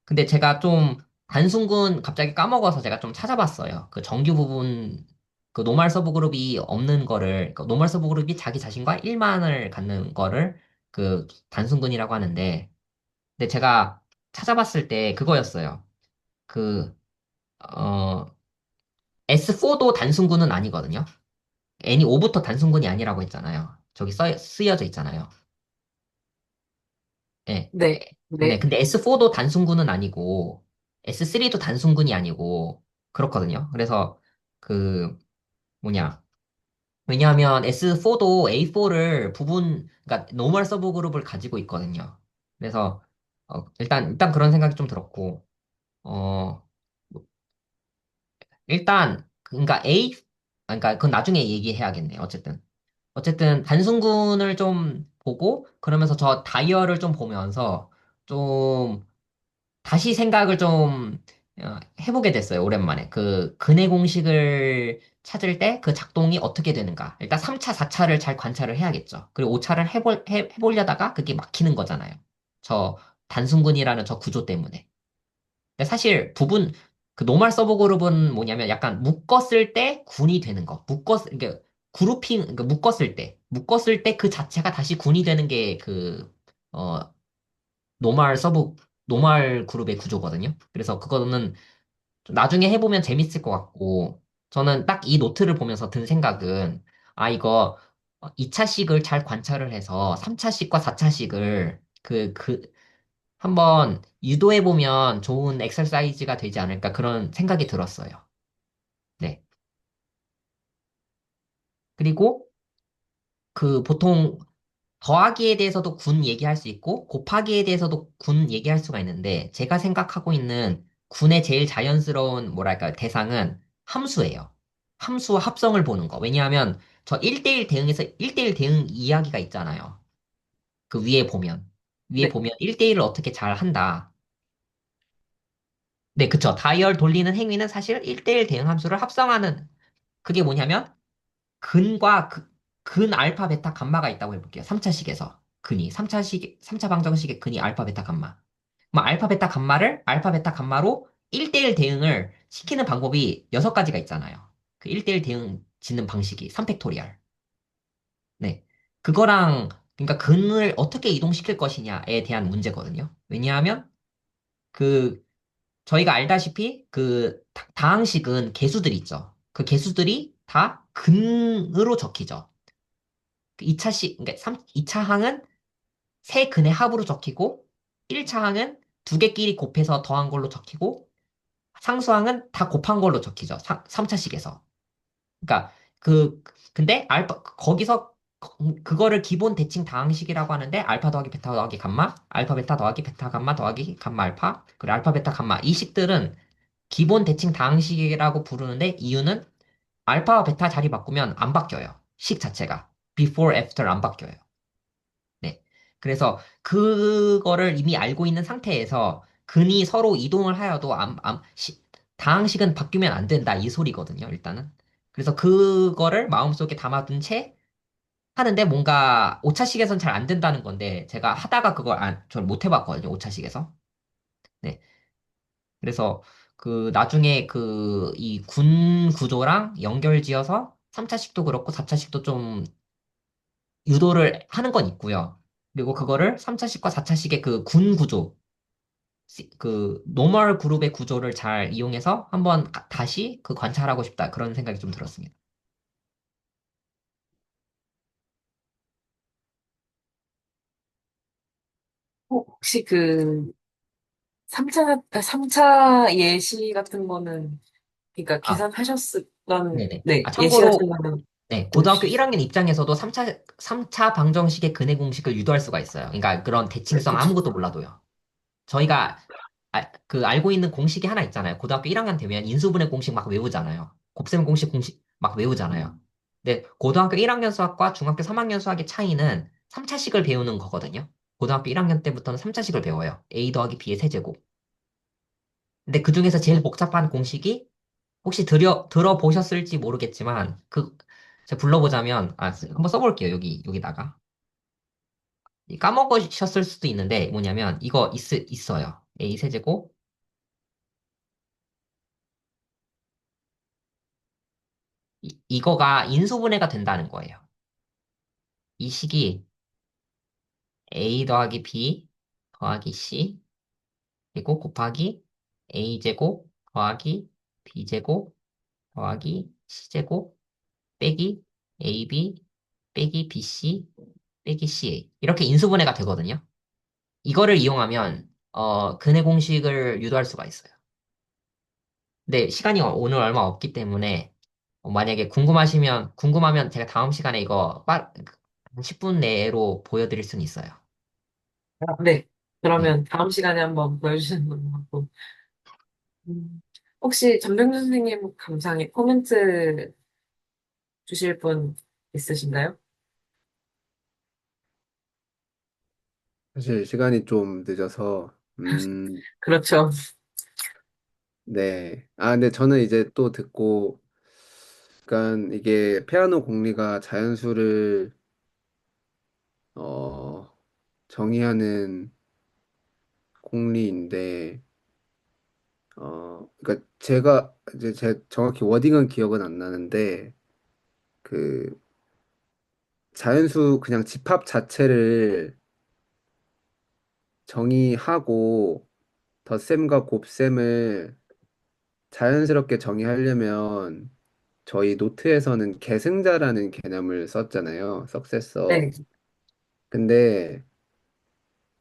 근데 제가 좀 단순근 갑자기 까먹어서 제가 좀 찾아봤어요. 그 정규 부분, 그 노멀 서브 그룹이 없는 거를, 그 노멀 서브 그룹이 자기 자신과 1만을 갖는 거를 그 단순근이라고 하는데, 근데 제가 찾아봤을 때 그거였어요. 그, 어, S4도 단순근은 아니거든요. N이 5부터 단순근이 아니라고 했잖아요. 저기 쓰여져 있잖아요. 예. 네, 네, 네. 근데 S4도 단순군은 아니고, S3도 단순군이 아니고, 그렇거든요. 그래서, 그, 뭐냐. 왜냐하면 S4도 A4를 그러니까 노멀 서브 그룹을 가지고 있거든요. 그래서 일단 그런 생각이 좀 들었고 어 일단 그러니까 그러니까 그건 나중에 얘기해야겠네. 어쨌든 단순군을 좀 보고 그러면서 저 다이얼을 좀 보면서 좀 다시 생각을 좀 해보게 됐어요. 오랜만에 그 근해 공식을 찾을 때 그 작동이 어떻게 되는가. 일단 3차, 4차를 잘 관찰을 해야겠죠. 그리고 5차를 해보려다가 그게 막히는 거잖아요. 저 단순군이라는 저 구조 때문에. 근데 사실 그 노멀 서브 그룹은 뭐냐면 약간 묶었을 때 군이 되는 거. 이게 그러니까 묶었을 때 그 자체가 다시 군이 되는 게 어, 노멀 서브, 노멀 그룹의 구조거든요. 그래서 그거는 좀 나중에 해보면 재밌을 것 같고, 저는 딱 이 노트를 보면서 든 생각은, 이거 2차식을 잘 관찰을 해서 3차식과 4차식을 한번 유도해보면 좋은 엑서사이즈가 되지 않을까 그런 생각이 들었어요. 네. 그리고 보통 더하기에 대해서도 군 얘기할 수 있고 곱하기에 대해서도 군 얘기할 수가 있는데 제가 생각하고 있는 군의 제일 자연스러운 뭐랄까 대상은 함수예요. 함수와 합성을 보는 거. 왜냐하면 저 1대1 대응에서 1대1 대응 이야기가 있잖아요. 그 위에 네. 보면 1대1을 어떻게 잘 한다. 네, 그쵸. 다이얼 돌리는 행위는 사실 1대1 대응 함수를 합성하는 그게 뭐냐면 근과 근 알파 베타 감마가 있다고 해볼게요. 3차식에서 근이 3차 방정식의 근이 알파 베타 감마. 그럼 알파 베타 감마로 1대1 대응을 시키는 방법이 6가지가 있잖아요. 그 1대1 대응 짓는 방식이 3팩토리얼. 네. 그거랑 그러니까 근을 어떻게 이동시킬 것이냐에 대한 문제거든요. 왜냐하면 그 저희가 알다시피 다항식은 개수들이 있죠. 그 개수들이 다 근으로 적히죠. 2차그러니까 2차 항은 세 근의 합으로 적히고 1차 항은 두 개끼리 곱해서 더한 걸로 적히고 상수항은 다 곱한 걸로 적히죠. 3차식에서. 그러니까 그 근데 거기서 그거를 기본 대칭 다항식이라고 하는데 알파 더하기 베타 더하기 감마, 알파 베타 더하기 베타 감마 더하기 감마 알파, 그리고 알파 베타 감마 이 식들은 기본 대칭 다항식이라고 부르는데 이유는 알파와 베타 자리 바꾸면 안 바뀌어요. 식 자체가. before, after 안 바뀌어요. 네. 그래서 그거를 이미 알고 있는 상태에서 근이 서로 이동을 하여도 다항식은 바뀌면 안 된다. 이 소리거든요, 일단은. 그래서 그거를 마음속에 담아둔 채 하는데 뭔가 오차식에선 잘 안 된다는 건데 제가 하다가 저를 못 해봤거든요, 오차식에서. 네. 그래서 나중에 이 군 구조랑 연결지어서 3차식도 그렇고 4차식도 좀 유도를 하는 건 있고요. 그리고 그거를 3차식과 4차식의 그 군 구조, 노멀 그룹의 구조를 잘 이용해서 한번 다시 관찰하고 싶다. 그런 생각이 좀 들었습니다. 혹시 그 3차 예시 같은 거는, 그러니까 아, 계산하셨던, 네네. 네, 예시 같은 참고로, 거는 네, 고등학교 보여주실 수 1학년 입장에서도 삼차 방정식의 근해 공식을 유도할 수가 있어요. 그러니까 그런 대칭성 있어요? 아무것도 몰라도요. 저희가 알고 있는 공식이 하나 있잖아요. 고등학교 1학년 되면 인수분해 공식 막 외우잖아요. 곱셈 공식 막 외우잖아요. 근데 고등학교 1학년 수학과 중학교 3학년 수학의 차이는 3차식을 배우는 거거든요. 고등학교 1학년 때부터는 3차식을 배워요. A 더하기 B의 세제곱. 근데 그 중에서 제일 복잡한 공식이 혹시 들어보셨을지 모르겠지만 제가 불러보자면 한번 써볼게요. 여기다가. 까먹으셨을 수도 있는데 뭐냐면 이거 있어요. A 세제곱 이거가 인수분해가 된다는 거예요. 이 식이 a 더하기 b 더하기 c 그리고 곱하기 a제곱 더하기 b제곱 더하기 c제곱 빼기 ab 빼기 bc 빼기 ca 이렇게 인수분해가 되거든요. 이거를 이용하면 근해 공식을 유도할 수가 있어요. 근데 시간이 오늘 얼마 없기 때문에 만약에 궁금하면 제가 다음 시간에 이거 한 10분 내로 보여드릴 수는 있어요. 네. 네. 그러면 다음 시간에 한번 보여주시는 걸로 하고. 혹시 전병준 선생님 감상에 코멘트 주실 분 있으신가요? 사실 시간이 좀 늦어서, 그렇죠. 네. 아, 근데 저는 이제 또 듣고, 그러니까 이게 피아노 공리가 자연수를, 어, 정의하는 공리인데, 그러니까 제가 이제 제 정확히 워딩은 기억은 안 나는데, 그 자연수 그냥 집합 자체를 정의하고 덧셈과 곱셈을 자연스럽게 정의하려면 저희 노트에서는 계승자라는 개념을 썼잖아요. 석세서. 네. 근데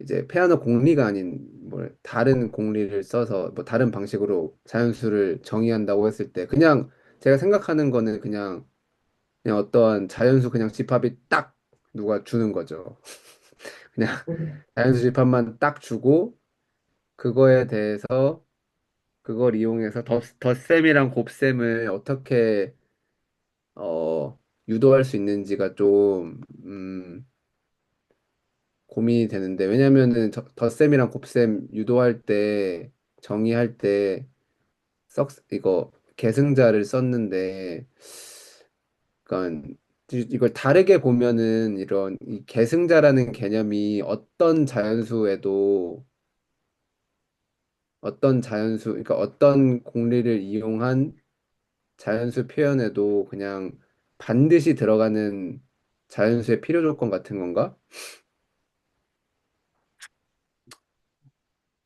이제 피아노 공리가 아닌 뭐 다른 공리를 써서 뭐 다른 방식으로 자연수를 정의한다고 했을 때 그냥 제가 생각하는 거는 그냥 어떠한 자연수 그냥 집합이 딱 누가 주는 거죠. 그냥 자연수 집합만 딱 주고 그거에 대해서 그걸 이용해서 덧셈이랑 곱셈을 어떻게 유도할 수 있는지가 좀 고민이 되는데 왜냐면은 덧셈이랑 곱셈 유도할 때 정의할 때 이거 계승자를 썼는데 그러니까 이걸 다르게 보면은 이런 이 계승자라는 개념이 어떤 자연수 그러니까 어떤 공리를 이용한 자연수 표현에도 그냥 반드시 들어가는 자연수의 필요 조건 같은 건가?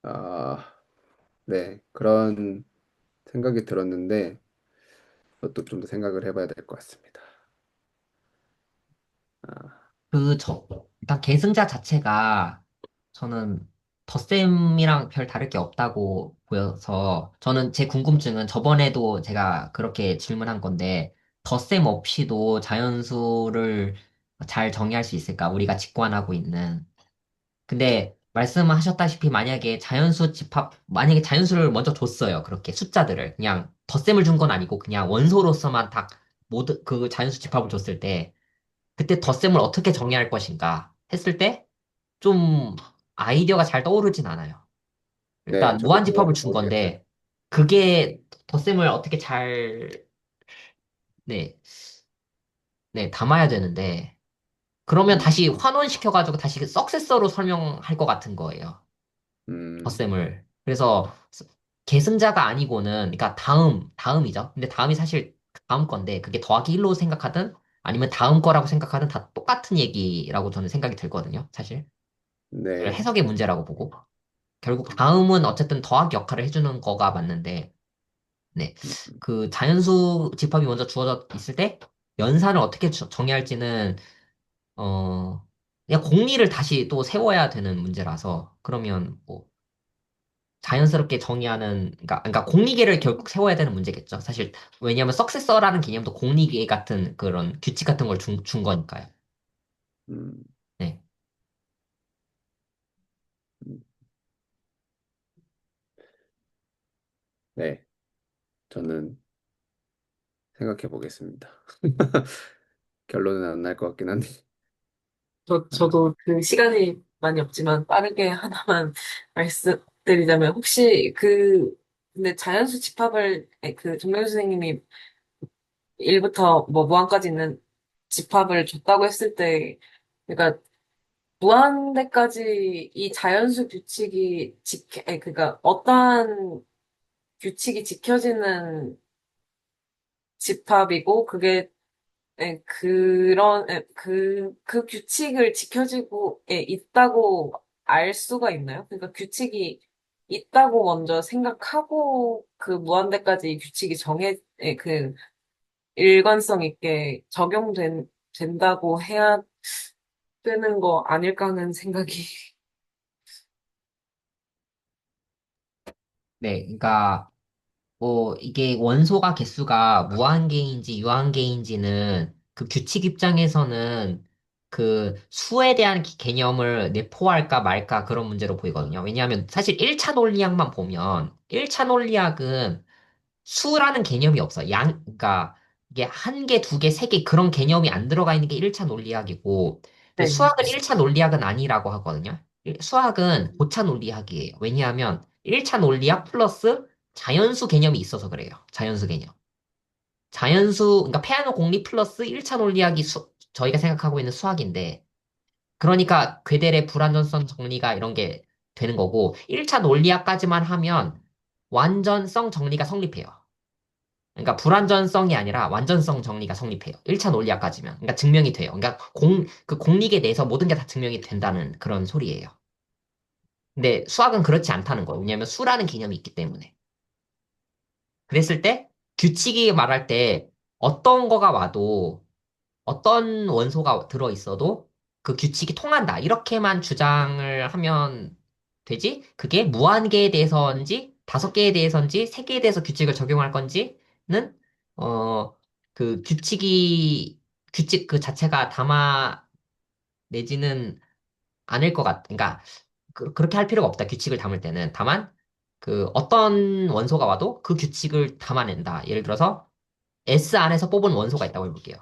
아, 네. 그런 생각이 들었는데, 그것도 좀 더 생각을 해봐야 될 것 같습니다. 아, 일단 계승자 자체가 저는 덧셈이랑 별 다를 게 없다고 보여서 저는 제 궁금증은 저번에도 제가 그렇게 질문한 건데 덧셈 없이도 자연수를 잘 정의할 수 있을까? 우리가 직관하고 있는. 근데 말씀하셨다시피 만약에 자연수를 먼저 줬어요. 그렇게 숫자들을. 그냥 덧셈을 준 건 아니고 그냥 원소로서만 딱 모두 그 자연수 집합을 줬을 때 그때 덧셈을 어떻게 정의할 것인가 했을 때 좀 아이디어가 잘 떠오르진 않아요. 네, 일단 저도 무한집합을 그거는 준 모르겠어요. 건데 그게 덧셈을 어떻게 잘, 네, 네, 담아야 되는데 그러면 음, 다시 환원시켜가지고 다시 그 석세서로 설명할 것 같은 거예요. 음, 덧셈을. 그래서 계승자가 아니고는, 그러니까 다음이죠. 근데 다음이 사실 다음 건데 그게 더하기 1로 생각하든 아니면 다음 거라고 생각하든 다 똑같은 얘기라고 저는 생각이 들거든요. 사실. 네, 해석의 문제라고 보고. 결국 다음은 어쨌든 더하기 역할을 해주는 거가 맞는데, 네. 음, 그 자연수 집합이 먼저 주어져 있을 때, 연산을 어떻게 정의할지는, 어, 그냥 공리를 다시 또 세워야 되는 문제라서, 그러면 뭐, 자연스럽게 정의하는, 그러니까 공리계를 결국 세워야 되는 문제겠죠. 사실, 왜냐하면 석세서라는 개념도 공리계 같은 그런 규칙 같은 걸 준 거니까요. 음, 네. 음. 네, 저는 생각해 보겠습니다. 결론은 안 날 것 같긴 한데. 아, 저도 그 시간이 많이 없지만 빠르게 하나만 말씀드리자면 혹시 근데 자연수 집합을 그 정명수 선생님이 1부터 뭐 무한까지 있는 집합을 줬다고 했을 때 그러니까 무한대까지 이 자연수 규칙이 그러니까 어떠한 규칙이 지켜지는 집합이고 그게 그 규칙을 지켜지고 있다고 알 수가 있나요? 그러니까 규칙이 있다고 먼저 생각하고 그 무한대까지 이 규칙이 그 일관성 있게 된다고 해야 되는 거 아닐까 하는 생각이. 네. 그러니까, 뭐, 이게 원소가 개수가 무한계인지 유한계인지는 그 규칙 입장에서는 그 수에 대한 개념을 내포할까 말까 그런 문제로 보이거든요. 왜냐하면 사실 1차 논리학만 보면 1차 논리학은 수라는 개념이 없어. 그러니까 이게 한 개, 두 개, 세 개 그런 개념이 안 들어가 있는 게 1차 논리학이고, 근데 네. 수학은 1차 논리학은 아니라고 하거든요. 수학은 고차 논리학이에요. 왜냐하면 1차 논리학 플러스 자연수 개념이 있어서 그래요. 자연수 개념. 그러니까 페아노 공리 플러스 1차 논리학이 저희가 생각하고 있는 수학인데, 그러니까 괴델의 불완전성 정리가 이런 게 되는 거고, 1차 논리학까지만 하면 완전성 정리가 성립해요. 그러니까 불완전성이 아니라 완전성 정리가 성립해요. 1차 논리학까지면. 그러니까 증명이 돼요. 그러니까 그 공리에 대해서 모든 게 다 증명이 된다는 그런 소리예요. 근데 수학은 그렇지 않다는 거예요. 왜냐하면 수라는 개념이 있기 때문에. 그랬을 때 규칙이 말할 때 어떤 거가 와도 어떤 원소가 들어 있어도 그 규칙이 통한다. 이렇게만 주장을 하면 되지? 그게 무한계에 대해서인지, 다섯 개에 대해서인지, 세 개에 대해서 규칙을 적용할 건지는, 어, 그 규칙 그 자체가 담아내지는 않을 것 그러니까, 그렇게 할 필요가 없다. 규칙을 담을 때는. 다만, 그 어떤 원소가 와도 그 규칙을 담아낸다. 예를 들어서, S 안에서 뽑은 원소가 있다고 해볼게요.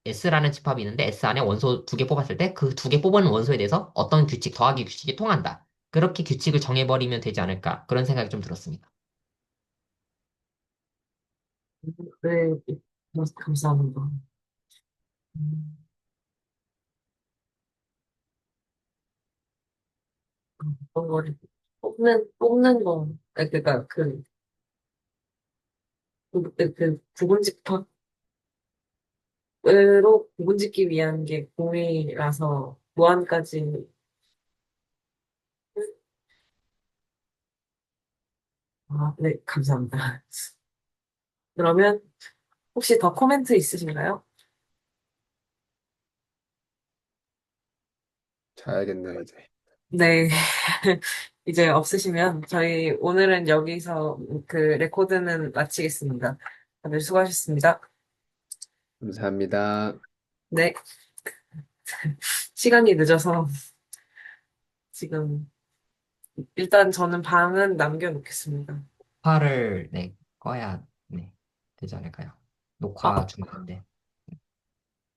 S라는 집합이 있는데 S 안에 원소 두 개 뽑았을 때 그 두 개 뽑은 원소에 대해서 어떤 규칙, 더하기 규칙이 통한다. 그렇게 규칙을 정해버리면 되지 않을까. 그런 생각이 좀 들었습니다. 네, 감사합니다. 음, 어떤 거를 뽑는 거, 그러니까 그 구분집합으로 구분짓기 위한 게 공이라서 무한까지. 아, 네, 감사합니다. 그러면 혹시 더 코멘트 있으신가요? 자야겠네요, 이제. 네. 이제 없으시면 저희 오늘은 여기서 그 레코드는 마치겠습니다. 다들 수고하셨습니다. 감사합니다. 네. 시간이 늦어서 지금 일단 저는 방은 남겨놓겠습니다. 녹화를, 네, 꺼야, 네, 되지 않을까요? 아, 녹화 중인데.